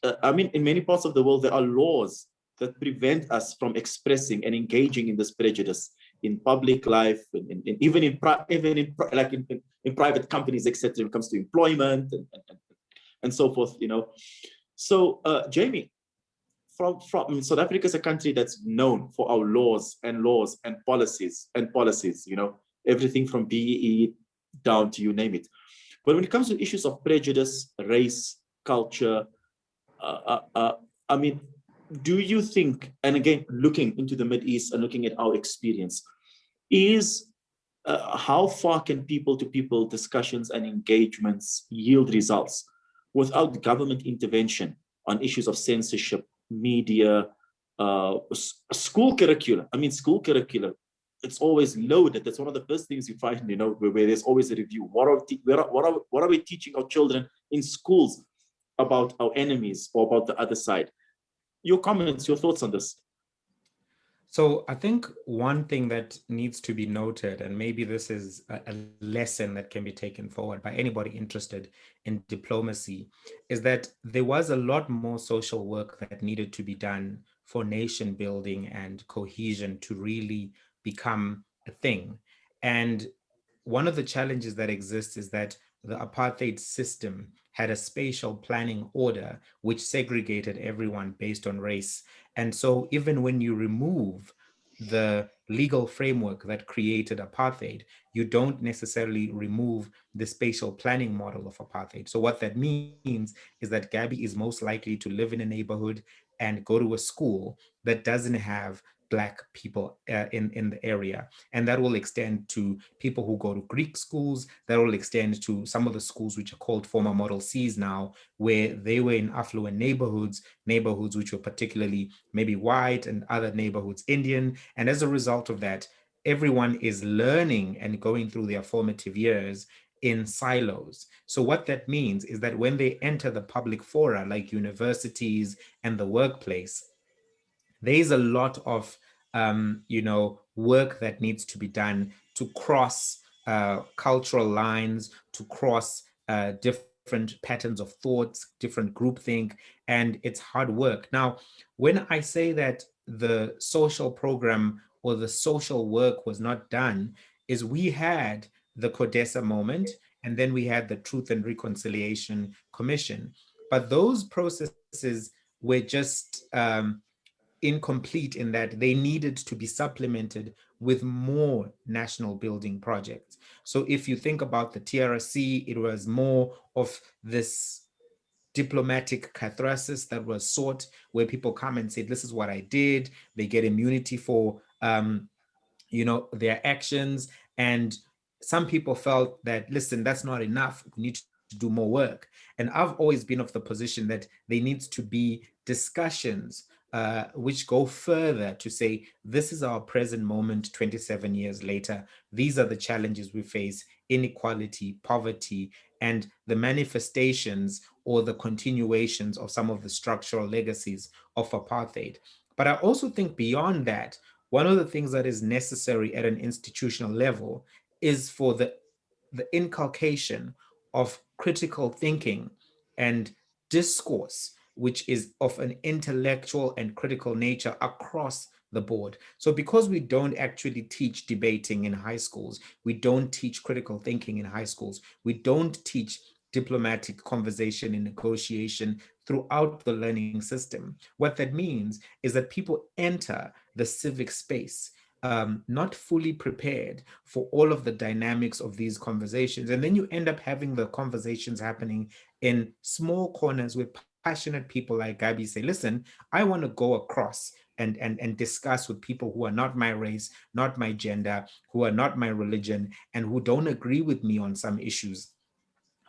in many parts of the world, there are laws that prevent us from expressing and engaging in this prejudice in public life, even in private companies, etc. When it comes to employment and so forth, So, Jamie, from South Africa is a country that's known for our laws and policies, everything from BEE down to you name it. But when it comes to issues of prejudice, race, culture, do you think, and again, looking into the Middle East and looking at our experience, is how far can people-to-people discussions and engagements yield results without government intervention on issues of censorship, media, school curricula. I mean, school curricula, it's always loaded. That's one of the first things you find, you know, where there's always a review. What are we teaching our children in schools about our enemies or about the other side? Your comments, your thoughts on this? So I think one thing that needs to be noted, and maybe this is a lesson that can be taken forward by anybody interested in diplomacy, is that there was a lot more social work that needed to be done for nation building and cohesion to really become a thing. And one of the challenges that exists is that the apartheid system had a spatial planning order which segregated everyone based on race. And so even when you remove the legal framework that created apartheid, you don't necessarily remove the spatial planning model of apartheid. So what that means is that Gaby is most likely to live in a neighborhood and go to a school that doesn't have Black people in the area. And that will extend to people who go to Greek schools. That will extend to some of the schools which are called former Model Cs now, where they were in affluent neighborhoods which were particularly maybe white, and other neighborhoods Indian. And as a result of that, everyone is learning and going through their formative years in silos. So what that means is that when they enter the public fora like universities and the workplace, there's a lot of work that needs to be done to cross cultural lines, to cross different patterns of thoughts, different groupthink, and it's hard work. Now, when I say that the social program or the social work was not done, is we had the CODESA moment, and then we had the Truth and Reconciliation Commission. But those processes were just incomplete in that they needed to be supplemented with more national building projects. So if you think about the TRC, it was more of this diplomatic catharsis that was sought, where people come and say, this is what I did. They get immunity for their actions. And some people felt that, listen, that's not enough. We need to do more work. And I've always been of the position that there needs to be discussions which go further to say, this is our present moment 27 years later. These are the challenges we face: inequality, poverty, and the manifestations or the continuations of some of the structural legacies of apartheid. But I also think beyond that, one of the things that is necessary at an institutional level is for the inculcation of critical thinking and discourse, which is of an intellectual and critical nature across the board. So because we don't actually teach debating in high schools, we don't teach critical thinking in high schools, we don't teach diplomatic conversation and negotiation throughout the learning system, what that means is that people enter the civic space not fully prepared for all of the dynamics of these conversations. And then you end up having the conversations happening in small corners where passionate people like Gaby say, listen, I want to go across and discuss with people who are not my race, not my gender, who are not my religion, and who don't agree with me on some issues.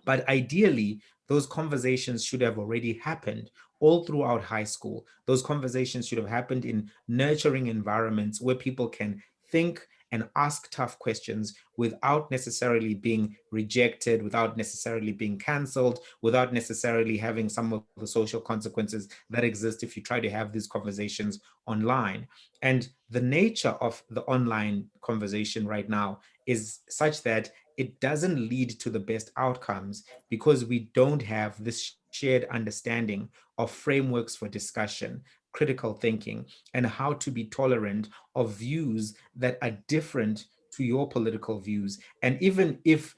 But ideally, those conversations should have already happened all throughout high school. Those conversations should have happened in nurturing environments where people can think and ask tough questions without necessarily being rejected, without necessarily being canceled, without necessarily having some of the social consequences that exist if you try to have these conversations online. And the nature of the online conversation right now is such that it doesn't lead to the best outcomes because we don't have this shared understanding of frameworks for discussion, critical thinking, and how to be tolerant of views that are different to your political views. And even if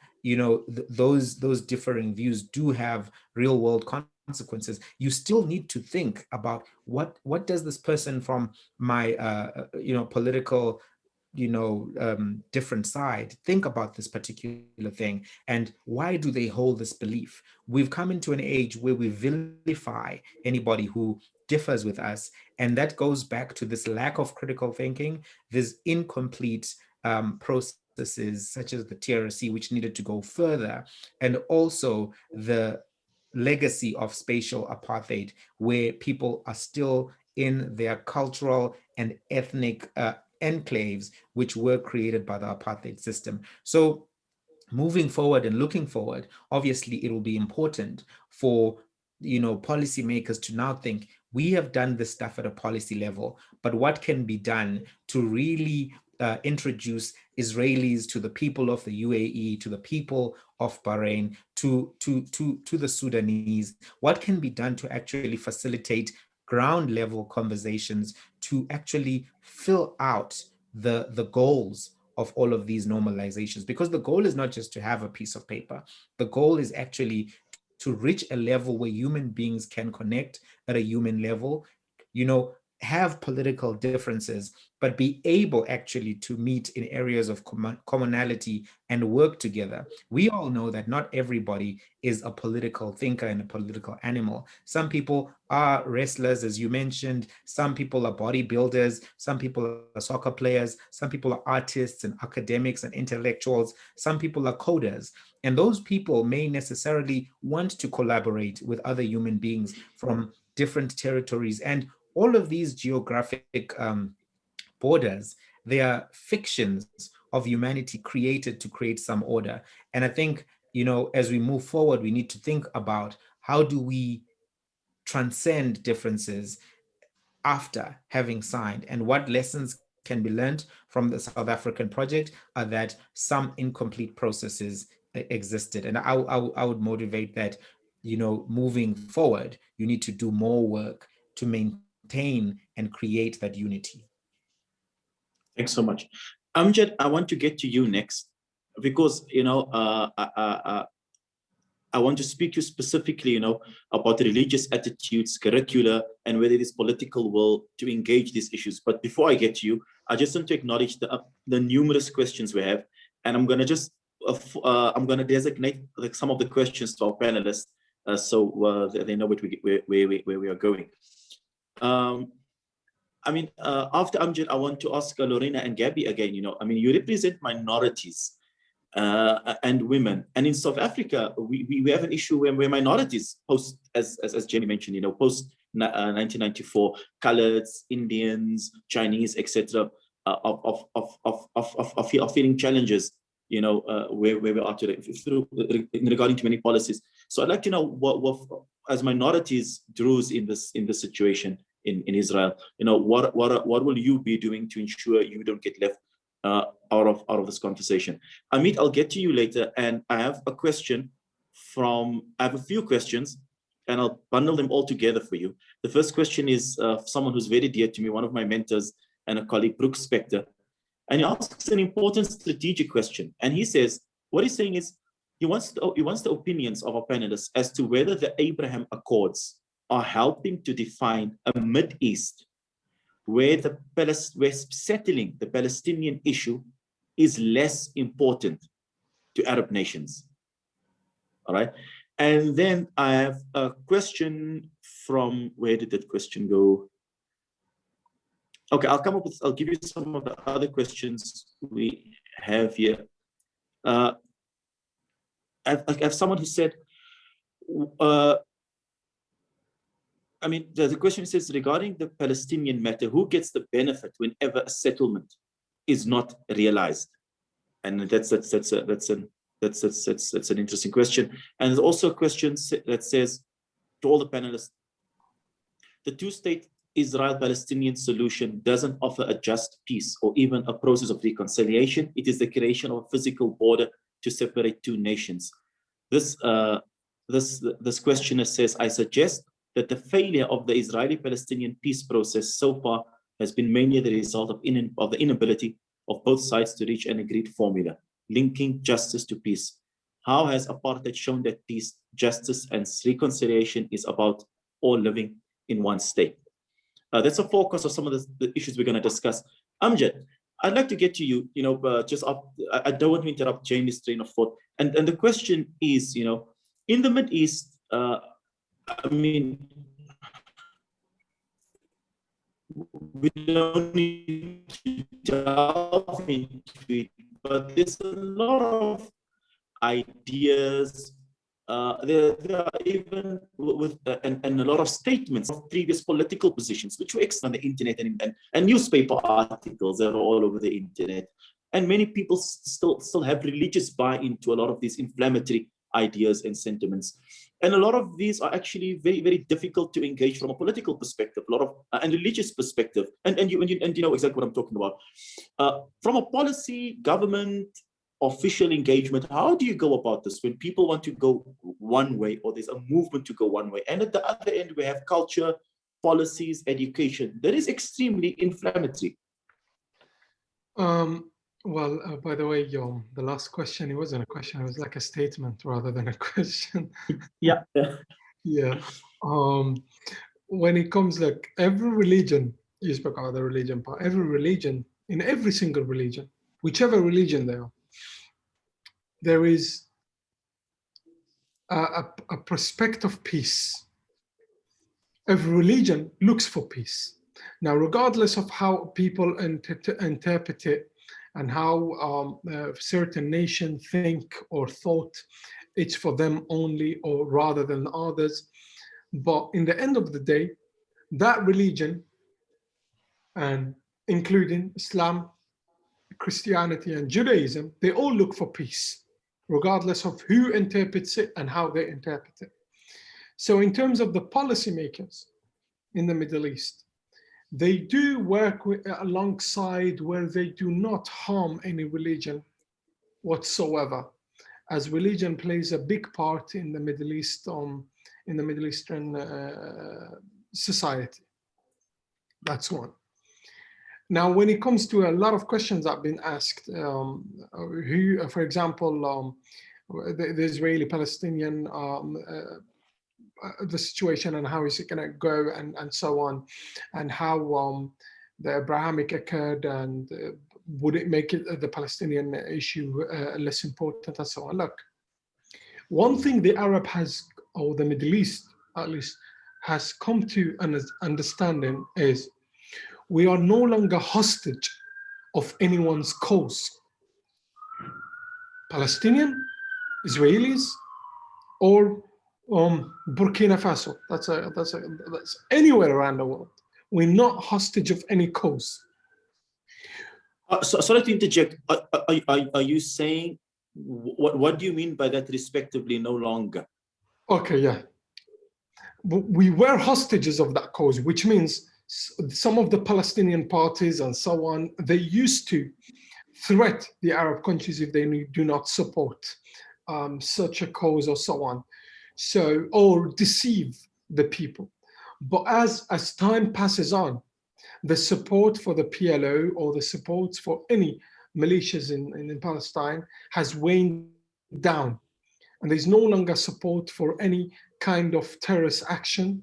those differing views do have real world consequences, you still need to think about what does this person from my political different side think about this particular thing, and why do they hold this belief? We've come into an age where we vilify anybody who differs with us, and that goes back to this lack of critical thinking, this incomplete processes such as the TRC, which needed to go further, and also the legacy of spatial apartheid, where people are still in their cultural and ethnic enclaves, which were created by the apartheid system. So moving forward and looking forward, obviously it will be important for policymakers to now think, we have done this stuff at a policy level, but what can be done to really introduce Israelis to the people of the UAE, to the people of Bahrain, to the Sudanese? What can be done to actually facilitate ground level conversations to actually fill out the goals of all of these normalizations? Because the goal is not just to have a piece of paper. The goal is actually to reach a level where human beings can connect at a human level, have political differences, but be able actually to meet in areas of commonality and work together. We all know that not everybody is a political thinker and a political animal. Some people are wrestlers, as you mentioned. Some people are bodybuilders. Some people are soccer players. Some people are artists and academics and intellectuals. Some people are coders. And those people may necessarily want to collaborate with other human beings from different territories. And all of these geographic borders, they are fictions of humanity created to create some order. And I think, as we move forward, we need to think about how do we transcend differences after having signed, and what lessons can be learned from the South African project are that some incomplete processes existed. And I would motivate that, moving forward, you need to do more work to maintain and create that unity. Thanks so much. Amjad, I want to get to you next, because, I want to speak to you specifically, about religious attitudes, curricula, and whether it is political will to engage these issues. But before I get to you, I just want to acknowledge the numerous questions we have, and I'm going to just I'm going to designate some of the questions to our panelists, so they know where we are going. After Amjad, I want to ask Lorena and Gaby again. You represent minorities and women, and in South Africa, we have an issue where minorities post, as Jamie mentioned, post 1994, coloreds, Indians, Chinese, etc., of feeling challenges, where we are today regarding to many policies. So I'd like to know what as minorities, Druze, in this situation in Israel, what will you be doing to ensure you don't get left out of this conversation? Amit, I'll get to you later, and I have a few questions, and I'll bundle them all together for you. The first question is someone who's very dear to me, one of my mentors and a colleague, Brooks Spector, and he asks an important strategic question. And he says, what he's saying is, he wants the opinions of our panelists as to whether the Abraham Accords are helping to define a Mid-East where settling the Palestinian issue is less important to Arab nations. All right. And then I have a question from, where did that question go? Okay, I'll give you some of the other questions we have here. I have someone who said, the question says, regarding the Palestinian matter, who gets the benefit whenever a settlement is not realized? And that's an interesting question. And there's also a question that says to all the panelists, the two-state Israel-Palestinian solution doesn't offer a just peace or even a process of reconciliation. It is the creation of a physical border to separate two nations. This questioner says, I suggest that the failure of the Israeli-Palestinian peace process so far has been mainly the result of the inability of both sides to reach an agreed formula, linking justice to peace. How has apartheid shown that peace, justice, and reconciliation is about all living in one state? That's a focus of some of the issues we're going to discuss. Amjad, I'd like to get to you, I don't want to interrupt Jamie's train of thought. And the question is, in the Mid-East, we don't need to delve into it, but there's a lot of ideas there are even with and a lot of statements of previous political positions, which were on the internet and newspaper articles that are all over the internet. And many people still have religious buy-in to a lot of these inflammatory ideas and sentiments. And a lot of these are actually very, very difficult to engage from a political perspective, a lot of and religious perspective. And you know exactly what I'm talking about. From a policy, government, official engagement, how do you go about this when people want to go one way or there's a movement to go one way? And at the other end, we have culture, policies, education. That is extremely inflammatory. Well, by the way, the last question, it wasn't a question, it was like a statement rather than a question. Yeah. Yeah. When it comes, like, every religion, you spoke about the religion part, every religion, in every single religion, whichever religion they are, there is a prospect of peace. Every religion looks for peace. Now, regardless of how people interpret it and how certain nations think or thought it's for them only or rather than others, but in the end of the day, that religion, and including Islam, Christianity, and Judaism, they all look for peace, regardless of who interprets it and how they interpret it. So in terms of the policymakers in the Middle East, they do work alongside where they do not harm any religion whatsoever, as religion plays a big part in the Middle East, in the Middle Eastern society. That's one. Now, when it comes to a lot of questions that have been asked, who, for example, the Israeli-Palestinian, the situation and how is it going to go and so on, and how the Abrahamic occurred and would it make it the Palestinian issue less important and so on. Look, one thing the Arab has, or the Middle East at least, has come to an understanding is we are no longer hostage of anyone's cause. Palestinian, Israelis, or Burkina Faso. That's anywhere around the world. We're not hostage of any cause. Sorry to interject. Are you saying, what do you mean by that respectively no longer? Okay, yeah. We were hostages of that cause, which means some of the Palestinian parties and so on, they used to threat the Arab countries if they do not support such a cause or so on. So, or deceive the people. But as time passes on, the support for the PLO or the support for any militias in Palestine has waned down. And there's no longer support for any kind of terrorist action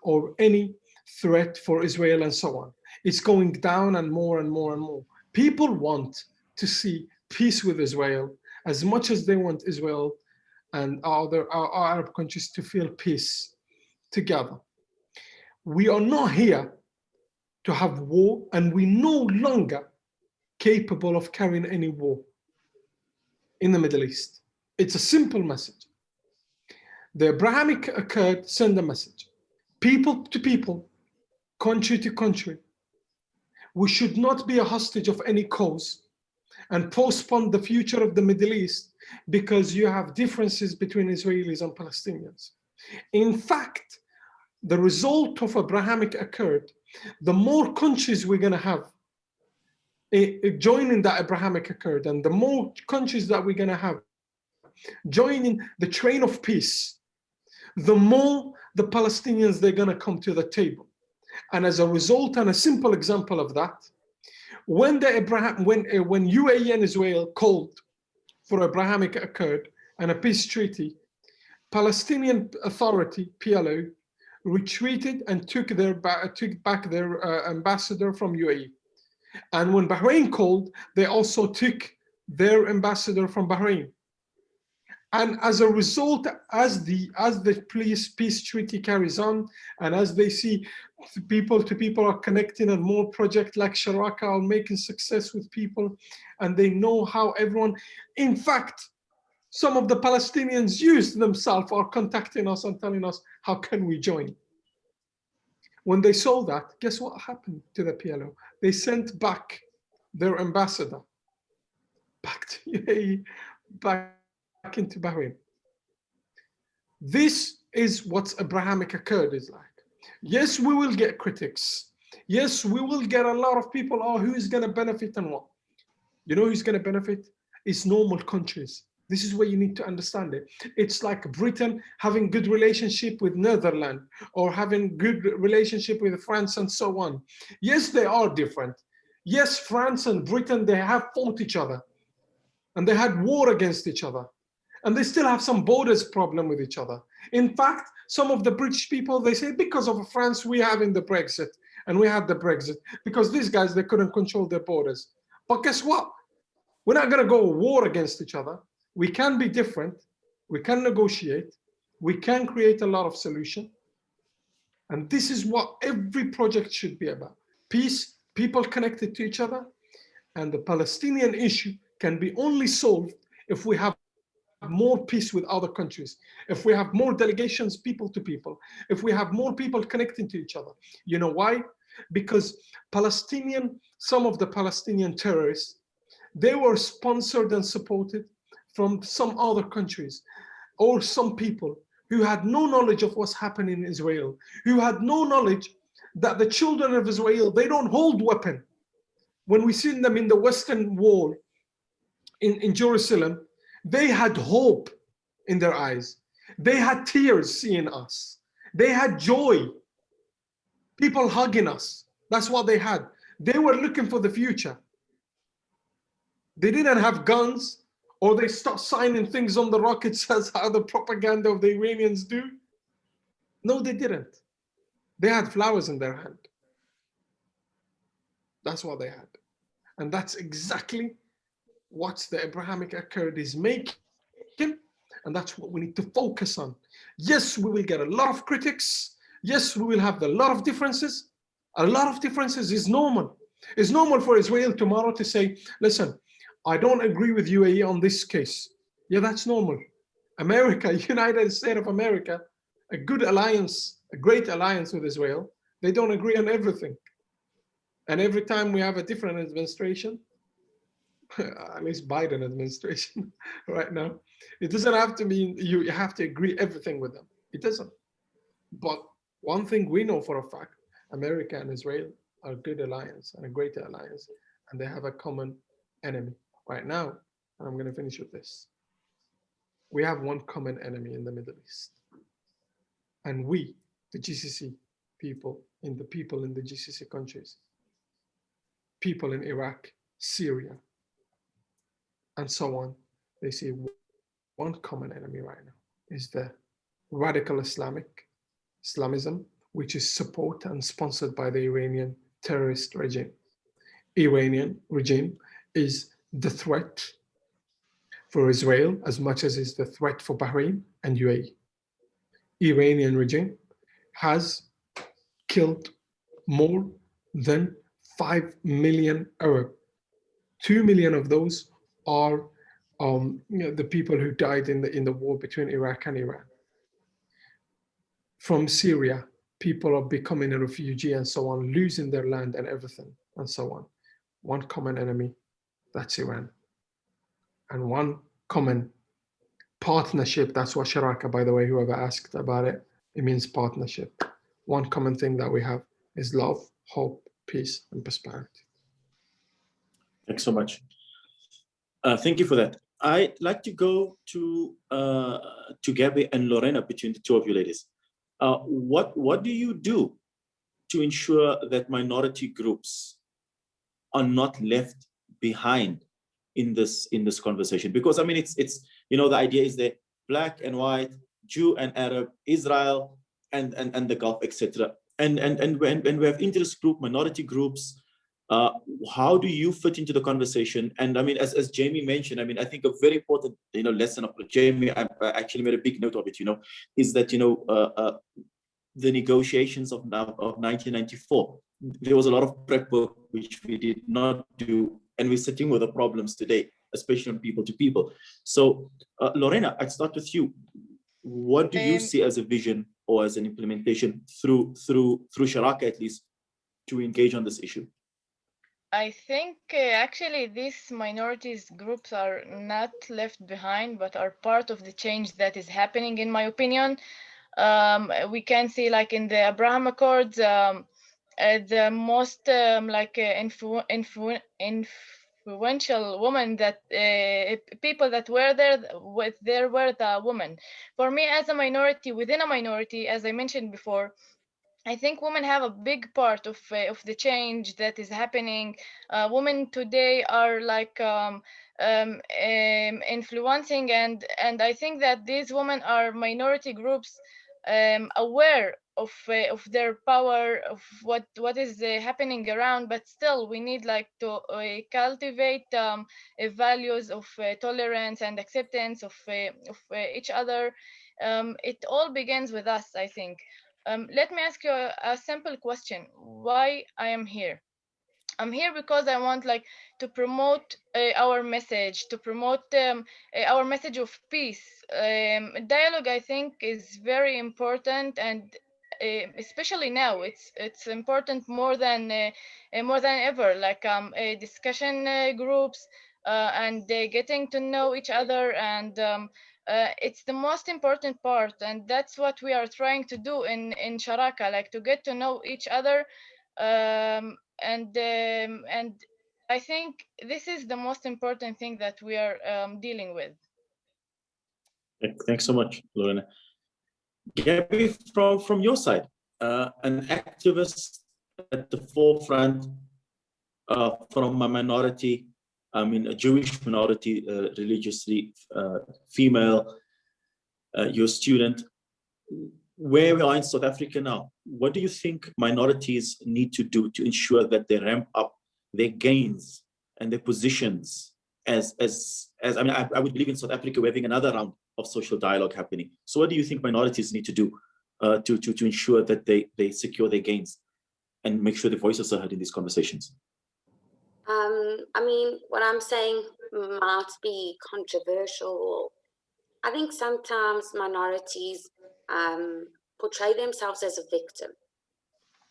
or any threat for Israel and so on. It's going down and more and more and more. People want to see peace with Israel as much as they want Israel and our Arab countries to feel peace together. We are not here to have war, and we're no longer capable of carrying any war in the Middle East. It's a simple message. The Abrahamic Accord send a message. People to people, country to country. We should not be a hostage of any cause and postpone the future of the Middle East because you have differences between Israelis and Palestinians. In fact, the result of Abrahamic Accord, the more countries we're going to have joining that Abrahamic Accord, and the more countries that we're going to have joining the train of peace, the more the Palestinians, they're going to come to the table. And as a result, and a simple example of that, when UAE and Israel called for Abrahamic Accord and a peace treaty, Palestinian Authority, PLO, retreated and took back their ambassador from UAE. And when Bahrain called, they also took their ambassador from Bahrain. And as a result, as the peace treaty carries on, and as they see people to people are connecting, and more projects like Sharaka are making success with people, and they know how everyone, in fact, some of the Palestinians used themselves are contacting us and telling us, how can we join? When they saw that, guess what happened to the PLO? They sent back their ambassador back to UAE, back into Bahrain. This is what Abrahamic Accord is like. Yes, we will get critics. Yes, we will get a lot of people, oh, who is going to benefit and what? You know who's going to benefit? It's normal countries. This is where you need to understand it. It's like Britain having good relationship with Netherlands or having good relationship with France and so on. Yes, they are different. Yes, France and Britain, they have fought each other and they had war against each other. And they still have some borders problem with each other. In fact, some of the British people, they say, because of France, we having the Brexit and we had the Brexit because these guys, they couldn't control their borders. But guess what? We're not going to go to war against each other. We can be different. We can negotiate. We can create a lot of solutions. And this is what every project should be about. Peace, people connected to each other. And the Palestinian issue can be only solved if we have more peace with other countries, if we have more delegations, people to people, if we have more people connecting to each other. You know why? Because some of the Palestinian terrorists, they were sponsored and supported from some other countries or some people who had no knowledge of what's happening in Israel, who had no knowledge that the children of Israel, they don't hold weapons. When we see them in the Western Wall in Jerusalem, they had hope in their eyes. They had tears seeing us. They had joy. People hugging us. That's what they had. They were looking for the future. They didn't have guns, or they start signing things on the rockets as how the propaganda of the Iranians do. No, they didn't. They had flowers in their hand. That's what they had. And that's exactly what the Abrahamic Accord is making. And that's what we need to focus on. Yes, we will get a lot of critics. Yes, we will have a lot of differences. A lot of differences is normal. It's normal for Israel tomorrow to say, listen, I don't agree with UAE on this case. Yeah, that's normal. America, United States of America, a good alliance, a great alliance with Israel, they don't agree on everything. And every time we have a different administration, at least Biden administration right now, it doesn't have to mean you have to agree everything with them. It doesn't. But one thing we know for a fact, America and Israel are a good alliance and a great alliance, and they have a common enemy right now. And I'm going to finish with this. We have one common enemy in the Middle East. And we, the GCC people in the GCC countries, people in Iraq, Syria, and so on, they see one common enemy right now is the radical Islamism, which is supported and sponsored by the Iranian terrorist regime. Iranian regime is the threat for Israel as much as is the threat for Bahrain and UAE. Iranian regime has killed more than 5 million Arab. 2 million of those are the people who died in the war between Iraq and Iran. From Syria, people are becoming a refugee and so on, losing their land and everything and so on. One common enemy, that's Iran. And one common partnership, that's what Sharaka, by the way, whoever asked about it, it means partnership. One common thing that we have is love, hope, peace, and prosperity. Thanks so much. Thank you for that. I'd like to go to Gaby and Lorena, between the two of you ladies. What do you do to ensure that minority groups are not left behind in this conversation? Because I mean, it's the idea is that black and white, Jew and Arab, Israel and the Gulf, etc. And when we have interest group, minority groups, how do you fit into the conversation? And I mean, as Jamie mentioned, I mean, I think a very important lesson of Jamie, I actually made a big note of it, is that the negotiations of 1994, there was a lot of prep work which we did not do, and we're sitting with the problems today. especially on people to people. So Lorena, I'd start with you. What do you see as a vision or as an implementation through Sharaka, at least, to engage on this issue? I think actually these minorities groups are not left behind, but are part of the change that is happening, in my opinion. We can see, like in the Abraham Accords, the most influential women that people that were there were the women. For me, as a minority within a minority, as I mentioned before, I think women have a big part of the change that is happening. Women today are like influencing, and I think that these women are minority groups aware of their power, of what is happening around, but still we need like to cultivate values of tolerance and acceptance of each other. It all begins with us, I think. Let me ask you a simple question. Why I am here? I'm here because I want like to promote our message, to promote our message of peace. Dialogue, I think, is very important, and especially now, it's important more than ever. Like discussion groups and getting to know each other, and it's the most important part, and that's what we are trying to do in Sharaka, like to get to know each other. And I think this is the most important thing that we are dealing with. Thanks so much, Lorena. Gaby, from your side, an activist at the forefront from a minority, I mean a Jewish minority, religiously female, you're a student. Where we are in South Africa now, what do you think minorities need to do to ensure that they ramp up their gains and their positions as I mean, I would believe in South Africa we're having another round of social dialogue happening. So what do you think minorities need to do to ensure that they secure their gains and make sure their voices are heard in these conversations? I mean, what I'm saying might be controversial. I think sometimes minorities portray themselves as a victim,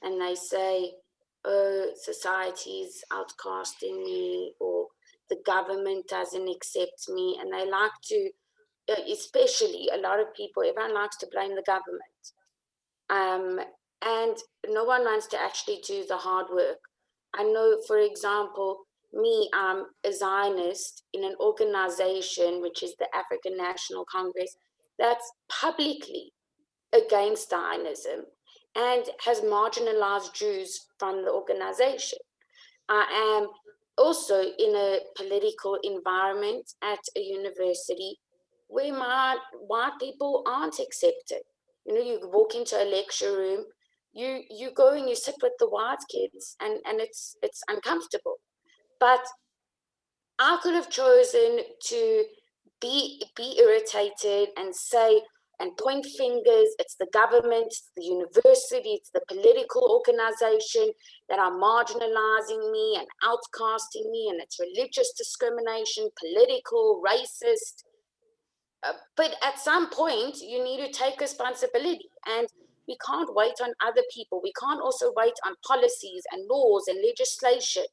and they say, oh, society's outcasting me, or the government doesn't accept me, and they like to, especially a lot of people, everyone likes to blame the government, and no one wants to actually do the hard work. I know, for example, me, I'm a Zionist in an organization which is the African National Congress that's publicly against Zionism and has marginalized Jews from the organization. I am also in a political environment at a university where white people aren't accepted. You know, you walk into a lecture room, you go and you sit with the white kids, and it's uncomfortable. But I could have chosen to be irritated and say and point fingers, it's the government, it's the university, it's the political organization that are marginalizing me and outcasting me, and it's religious discrimination, political, racist. But at some point, you need to take responsibility, and we can't wait on other people. We can't also wait on policies and laws and legislation.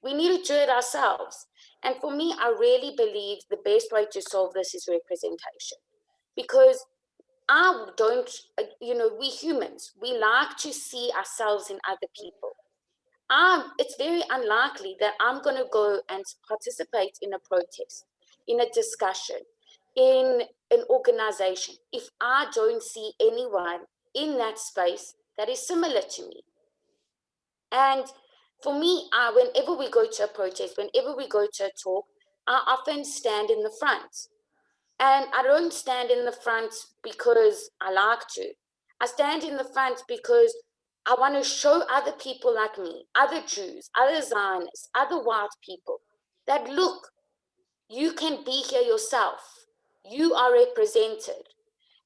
We need to do it ourselves. And for me, I really believe the best way to solve this is representation. Because I don't, we humans, we like to see ourselves in other people. It's very unlikely that I'm going to go and participate in a protest, in a discussion, in an organization, if I don't see anyone in that space that is similar to me. And for me, whenever we go to a protest, whenever we go to a talk, I often stand in the front. And I don't stand in the front because I like to. I stand in the front because I want to show other people like me, other Jews, other Zionists, other white people, that look, you can be here yourself. You are represented.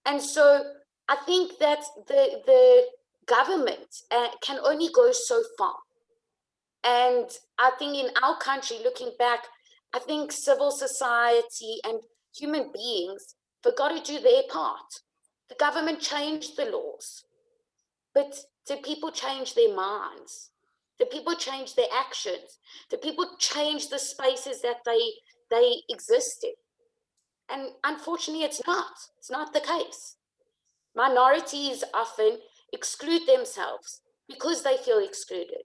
And so I think that the government can only go so far. And I think in our country, looking back, I think civil society and human beings forgot to do their part. The government changed the laws, but did people change their minds? Did people change their actions? Did people change the spaces that they exist in? And unfortunately, it's not the case. Minorities often exclude themselves because they feel excluded.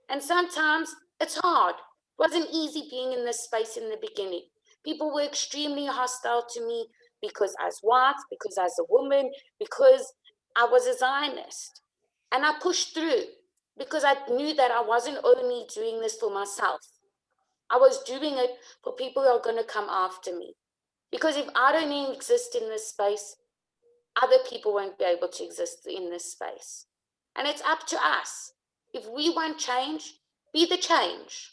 And sometimes it's hard. It wasn't easy being in this space in the beginning. People were extremely hostile to me because I was white, because I was a woman, because I was a Zionist. And I pushed through because I knew that I wasn't only doing this for myself. I was doing it for people who are going to come after me. Because if I don't even exist in this space, other people won't be able to exist in this space. And it's up to us. If we want change, be the change.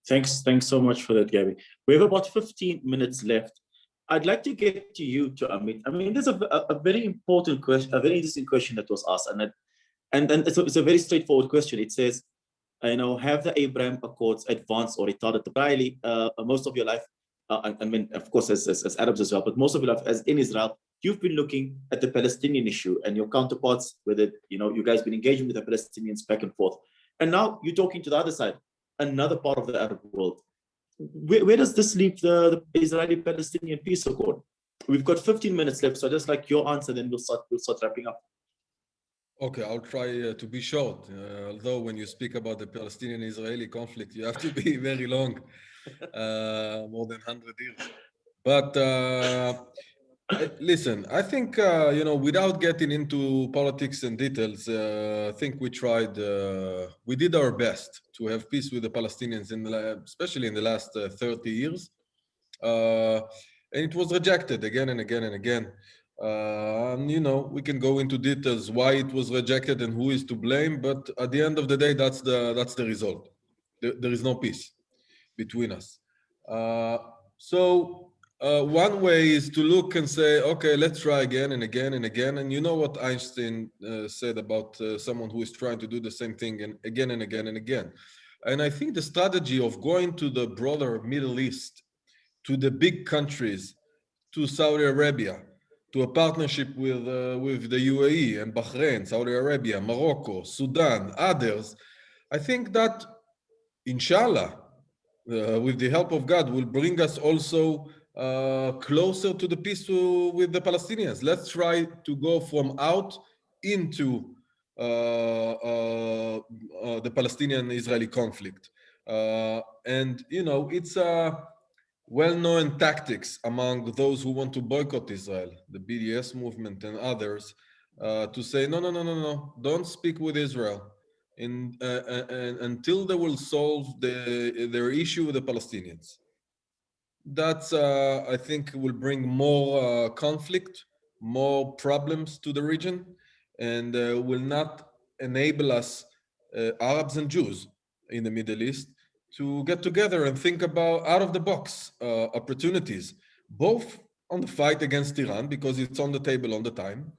Thanks so much for that, Gaby. We have about 15 minutes left. I'd like to get to you, to Amit. I mean, there's a very important question, a very interesting question that was asked, and it's a very straightforward question. It says, have the Abraham Accords advanced or retarded temporarily most of your life? I mean, of course, as Arabs as well, but most of your life as in Israel, you've been looking at the Palestinian issue and your counterparts, whether you guys been engaging with the Palestinians back and forth, and now you're talking to the other side, another part of the Arab world. Where does this leave the Israeli-Palestinian peace accord? We've got 15 minutes left, so just like your answer, then we'll start wrapping up. Okay, I'll try to be short. Although when you speak about the Palestinian-Israeli conflict, you have to be very long, more than 100 years. But listen, I think, without getting into politics and details, I think we did our best to have peace with the Palestinians, especially in the last 30 years. And it was rejected again and again and again. We can go into details why it was rejected and who is to blame, but at the end of the day, that's the result. There is no peace between us. So one way is to look and say, okay, let's try again and again and again. And you know what Einstein said about someone who is trying to do the same thing and again and again and again. And I think the strategy of going to the broader Middle East, to the big countries, to Saudi Arabia, to a partnership with the UAE and Bahrain, Saudi Arabia, Morocco, Sudan, others, I think that, inshallah, with the help of God, will bring us also closer to the peace with the Palestinians. Let's try to go from out into the Palestinian-Israeli conflict. And, it's well-known tactics among those who want to boycott Israel, the BDS movement and others, to say, no, don't speak with Israel until they will solve their issue with the Palestinians. That's, I think, will bring more conflict, more problems to the region, and will not enable us, Arabs and Jews in the Middle East, to get together and think about out-of-the-box opportunities, both on the fight against Iran, because it's on the table all the time,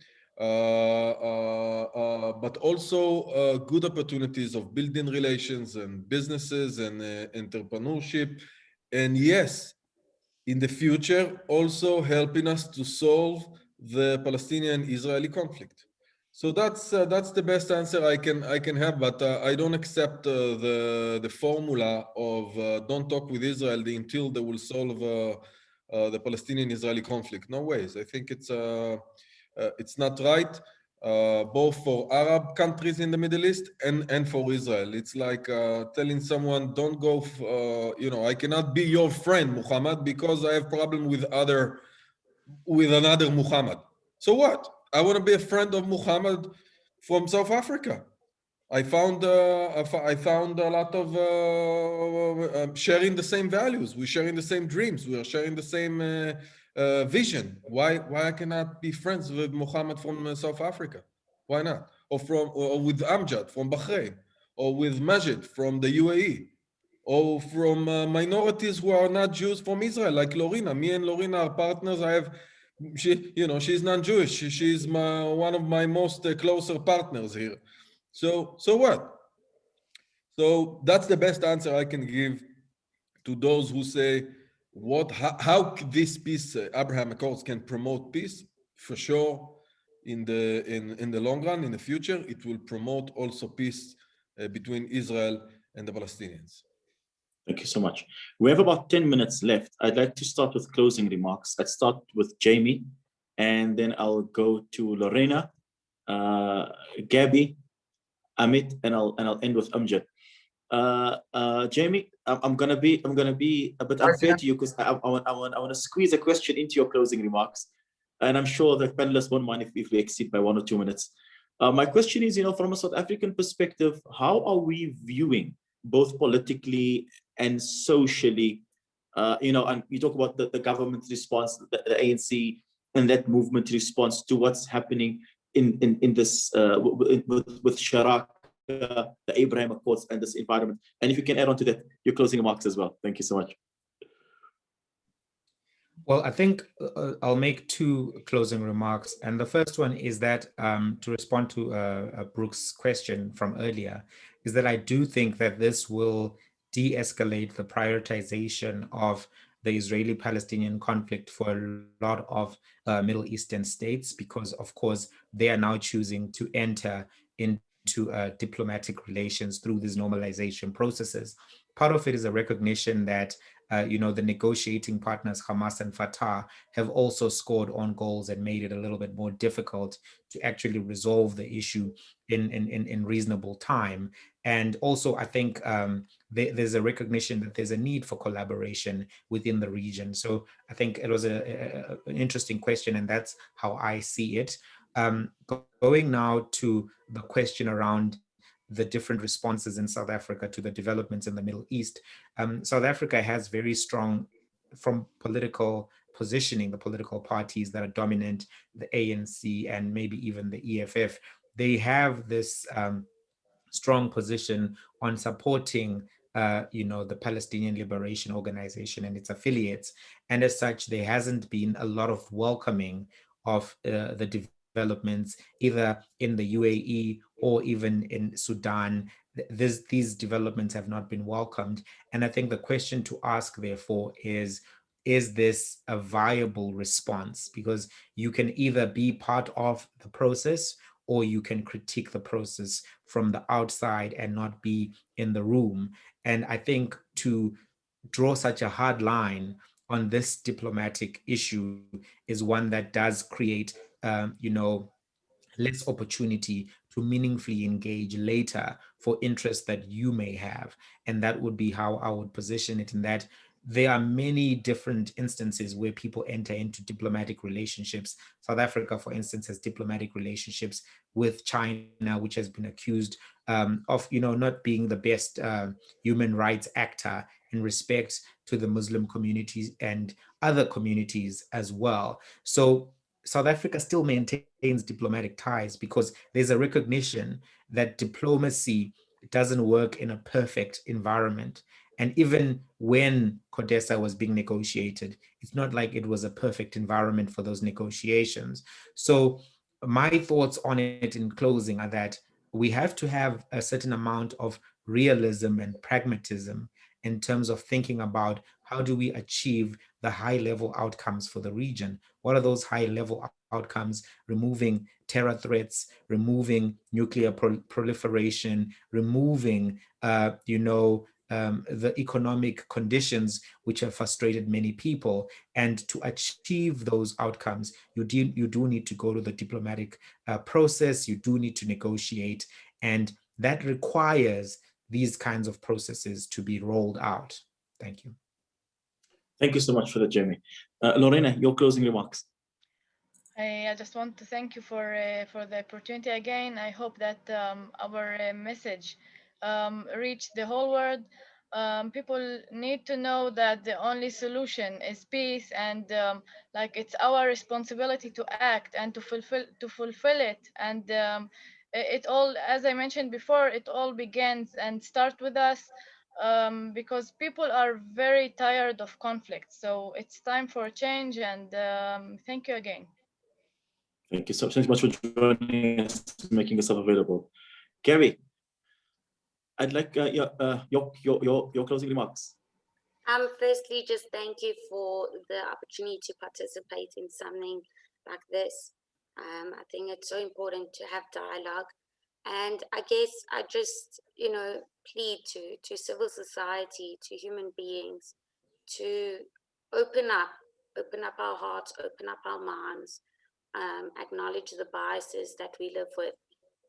but also good opportunities of building relations and businesses and entrepreneurship. And yes, in the future, also helping us to solve the Palestinian-Israeli conflict. So that's the best answer I can have, but I don't accept the formula of don't talk with Israel until they will solve the Palestinian-Israeli conflict. No ways. I think it's not right, both for Arab countries in the Middle East and for Israel. It's like telling someone, don't go, I cannot be your friend, Muhammad, because I have problem with another Muhammad. So what? I want to be a friend of Muhammad from South Africa. I found a lot of sharing the same values. We're sharing the same dreams. We are sharing the same vision. Why I cannot be friends with Muhammad from South Africa? Why not? Or with Amjad from Bahrain, or with Majid from the UAE, or from minorities who are not Jews from Israel, like Lorena. Me and Lorena are partners. She's non-Jewish. She's one of my most closer partners here. So what? So that's the best answer I can give to those who say, how this peace, Abraham Accords, can promote peace. For sure, in the long run, in the future, it will promote also peace between Israel and the Palestinians. Thank you so much. We have about 10 minutes left. I'd like to start with closing remarks. I'd start with Jamie, and then I'll go to Lorena, Gaby, Amit, and I'll end with Amjad. Jamie, I'm gonna be a bit unfair to you because I want to squeeze a question into your closing remarks, and I'm sure the panelists won't mind if we exceed by 1 or 2 minutes. My question is, from a South African perspective, how are we viewing both politically and socially, and you talk about the government's response, the ANC, and that movement response to what's happening in this with Sharaka, the Abraham Accords, and this environment. And if you can add on to that, your closing remarks as well. Thank you so much. Well, I think I'll make 2 closing remarks. And the first one is that to respond to Brooke's question from earlier, is that I do think that this will de-escalate the prioritization of the Israeli-Palestinian conflict for a lot of Middle Eastern states, because, of course, they are now choosing to enter into diplomatic relations through these normalization processes. Part of it is a recognition that the negotiating partners, Hamas and Fatah, have also scored on goals and made it a little bit more difficult to actually resolve the issue in reasonable time. And also, I think there's a recognition that there's a need for collaboration within the region. So I think it was an interesting question, and that's how I see it. Going now to the question around the different responses in South Africa to the developments in the Middle East. South Africa has very strong, from political positioning, the political parties that are dominant, the ANC and maybe even the EFF, they have this strong position on supporting the Palestinian Liberation Organization and its affiliates. And as such, there hasn't been a lot of welcoming of the developments either in the UAE or even in Sudan. These developments have not been welcomed. And I think the question to ask, therefore, is this a viable response? Because you can either be part of the process or you can critique the process from the outside and not be in the room. And I think to draw such a hard line on this diplomatic issue is one that does create, less opportunity to meaningfully engage later for interests that you may have. And that would be how I would position it, in that there are many different instances where people enter into diplomatic relationships. South Africa, for instance, has diplomatic relationships with China, which has been accused of, not being the best human rights actor in respect to the Muslim communities and other communities as well. So South Africa still maintains diplomatic ties because there's a recognition that diplomacy doesn't work in a perfect environment. And even when CODESA was being negotiated, it's not like it was a perfect environment for those negotiations. So my thoughts on it in closing are that we have to have a certain amount of realism and pragmatism in terms of thinking about how do we achieve the high-level outcomes for the region. What are those high-level outcomes? Removing terror threats, removing nuclear proliferation, removing, the economic conditions which have frustrated many people. And to achieve those outcomes, you do need to go to the diplomatic process. You do need to negotiate, and that requires these kinds of processes to be rolled out. Thank you. Thank you so much for that, Jamie. Lorena, your closing remarks. I just want to thank you for the opportunity again. I hope that our message reached the whole world. People need to know that the only solution is peace, and it's our responsibility to act and to fulfill it. And it all, as I mentioned before, it all begins and starts with us. Because people are very tired of conflict. So it's time for a change, and thank you again. Thank you so much for joining us, making yourself available. Gaby, I'd like your closing remarks. Firstly, just thank you for the opportunity to participate in something like this. I think it's so important to have dialogue. And I guess I just, plead to civil society, to human beings, to open up our hearts, open up our minds, acknowledge the biases that we live with,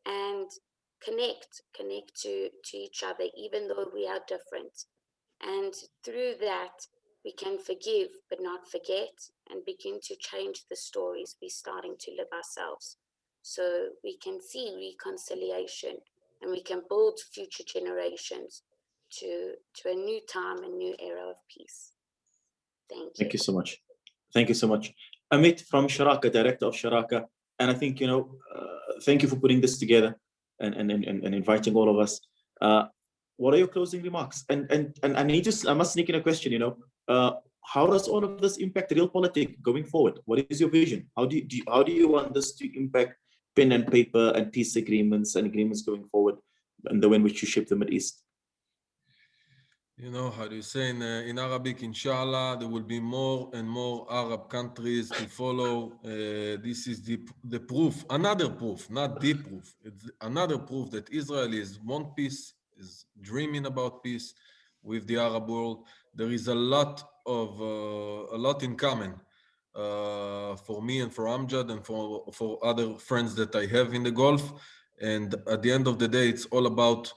and connect to each other, even though we are different. And through that, we can forgive but not forget, and begin to change the stories we're starting to live ourselves, so we can see reconciliation and we can build future generations to a new time, a new era of peace. Thank you. Thank you so much. Thank you so much. Amit from Sharaka, director of Sharaka. And I think, thank you for putting this together and inviting all of us. What are your closing remarks? And I must sneak in a question, how does all of this impact real politics going forward? What is your vision? How do you want this to impact pen and paper and peace agreements and agreements going forward and the way in which you shape the Middle East? How do you say in Arabic, inshallah, there will be more and more Arab countries to follow. This is the proof, another proof, not the proof. It's another proof that Israelis want peace, is dreaming about peace with the Arab world. There is a lot in common for me and for Amjad and for other friends that I have in the Gulf. And at the end of the day, it's all about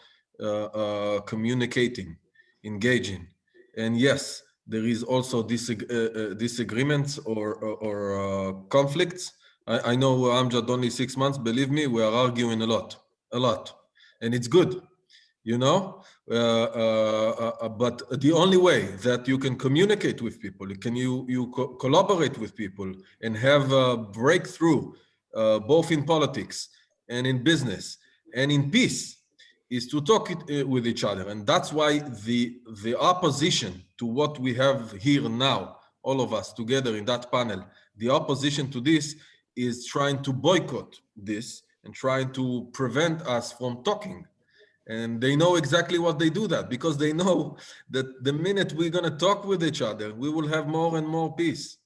communicating, engaging. And yes, there is also disagreements or conflicts. I know Amjad only 6 months, believe me, we are arguing a lot. And it's good, but the only way that you can communicate with people, you collaborate with people and have a breakthrough, both in politics and in business and in peace, is to talk with each other. And that's why the opposition to what we have here now, all of us together in that panel, the opposition to this is trying to boycott this and trying to prevent us from talking. And they know exactly what they do that, because they know that the minute we're going to talk with each other, we will have more and more peace.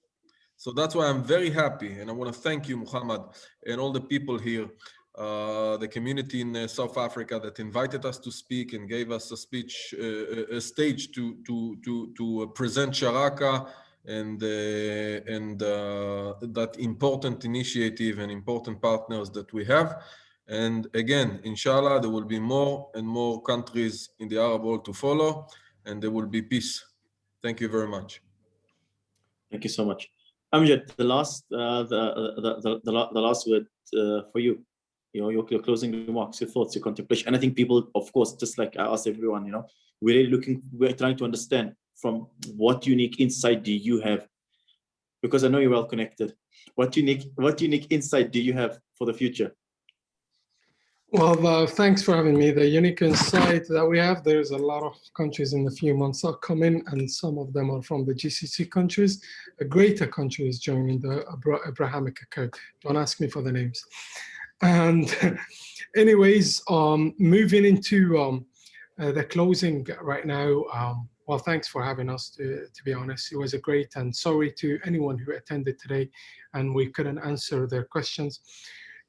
So that's why I'm very happy. And I want to thank you, Muhammad, and all the people here, the community in South Africa that invited us to speak and gave us a stage to present Sharaka and that important initiative and important partners that we have. And again, inshallah, there will be more and more countries in the Arab world to follow, and there will be peace. Thank you very much. Thank you so much. Amjad, the last word for you. Your closing remarks, your thoughts, your contemplation. And I think people, of course, just like I asked everyone, we're trying to understand from what unique insight do you have, because I know you're well connected. What unique insight do you have for the future? Well, thanks for having me. The unique insight that we have, there's a lot of countries in a few months that come in, and some of them are from the GCC countries. A greater country is joining the Abrahamic Accord. Don't ask me for the names. And anyways, moving into the closing right now. Well, thanks for having us, to be honest. It was a great, and sorry to anyone who attended today and we couldn't answer their questions.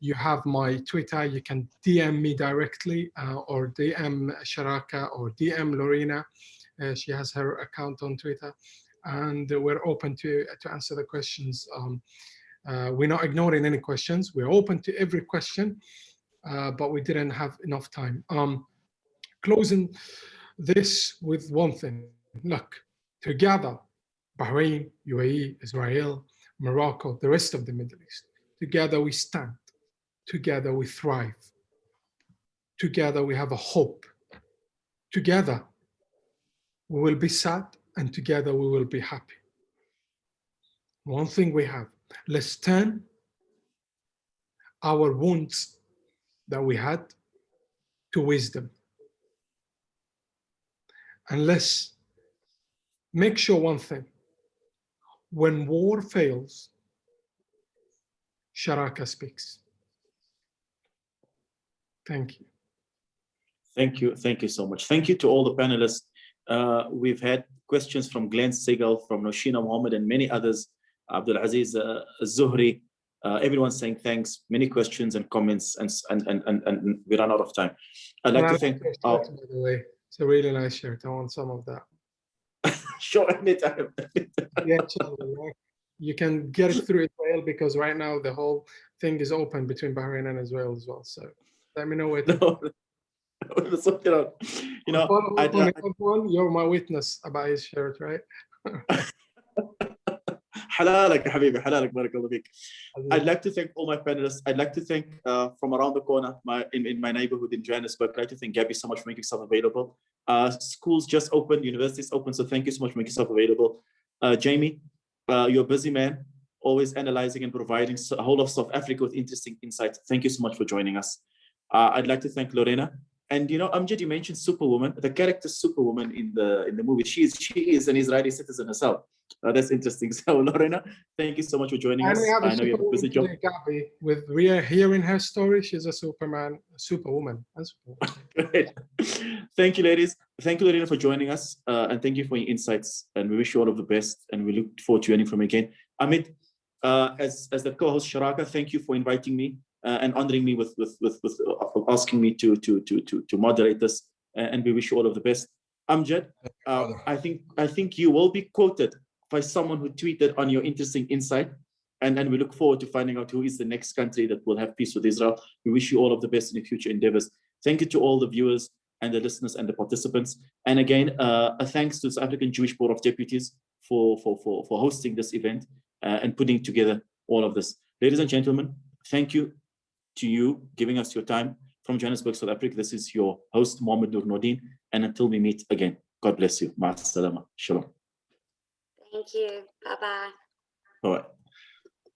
You have my Twitter. You can DM me directly or DM Sharaka or DM Lorena. She has her account on Twitter. And we're open to answer the questions. We're not ignoring any questions. We're open to every question, but we didn't have enough time. Closing this with one thing. Look, together, Bahrain, UAE, Israel, Morocco, the rest of the Middle East, together we stand. Together we thrive. Together we have a hope. Together we will be sad, and together we will be happy. One thing we have, let's turn our wounds that we had to wisdom. And let's make sure one thing, when war fails, Sharaka speaks. Thank you. Thank you so much. Thank you to all the panelists. We've had questions from Glenn Segal, from Noshina Mohammed, and many others, Abdul Aziz Zuhri. Everyone's saying thanks, many questions and comments, and we ran out of time. I'd like to thank... By the way, it's a really nice shirt. I want some of that. Sure, anytime. Yeah, you can get it through Israel, because right now the whole thing is open between Bahrain and Israel as well. So let me know where to... Let's look it up. You know, you're my witness about his shirt, right? حلالك يا حبيبي, حلالك, بارك الله فيك. I'd like to thank all my panelists. I'd like to thank from around the corner, in my neighborhood in Johannesburg. I'd like to thank Gaby so much for making yourself available. Schools just opened, universities open, so thank you so much for making yourself available. Jamie, you're a busy man, always analyzing and providing a whole of South Africa with interesting insights. Thank you so much for joining us. I'd like to thank Lorena. And you know, Amjad, you mentioned Superwoman. The character Superwoman in the movie, she is an Israeli citizen herself. That's interesting. So Lorena, thank you so much for joining us. I know you have a busy job. Gaby, with hearing her story, she's a superwoman. Great. Thank you, ladies. Thank you, Lorena, for joining us, and thank you for your insights. And we wish you all of the best. And we look forward to hearing from you again. Amit, as the co-host Sharaka, thank you for inviting me and honoring me with asking me to moderate this. And we wish you all of the best. Amjad, I think you will be quoted by someone who tweeted on your interesting insight, and we look forward to finding out who is the next country that will have peace with Israel. We wish you all of the best in your future endeavors. Thank you to all the viewers and the listeners and the participants. And again, a thanks to the South African Jewish Board of Deputies for hosting this event and putting together all of this. Ladies and gentlemen, thank you to you giving us your time from Johannesburg, South Africa. This is your host, Muhamed-Nur Nordien. And until we meet again, God bless you. Ma'as-salama. Shalom. Thank you. Bye-bye. All right.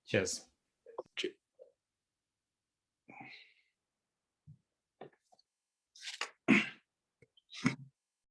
Cheers.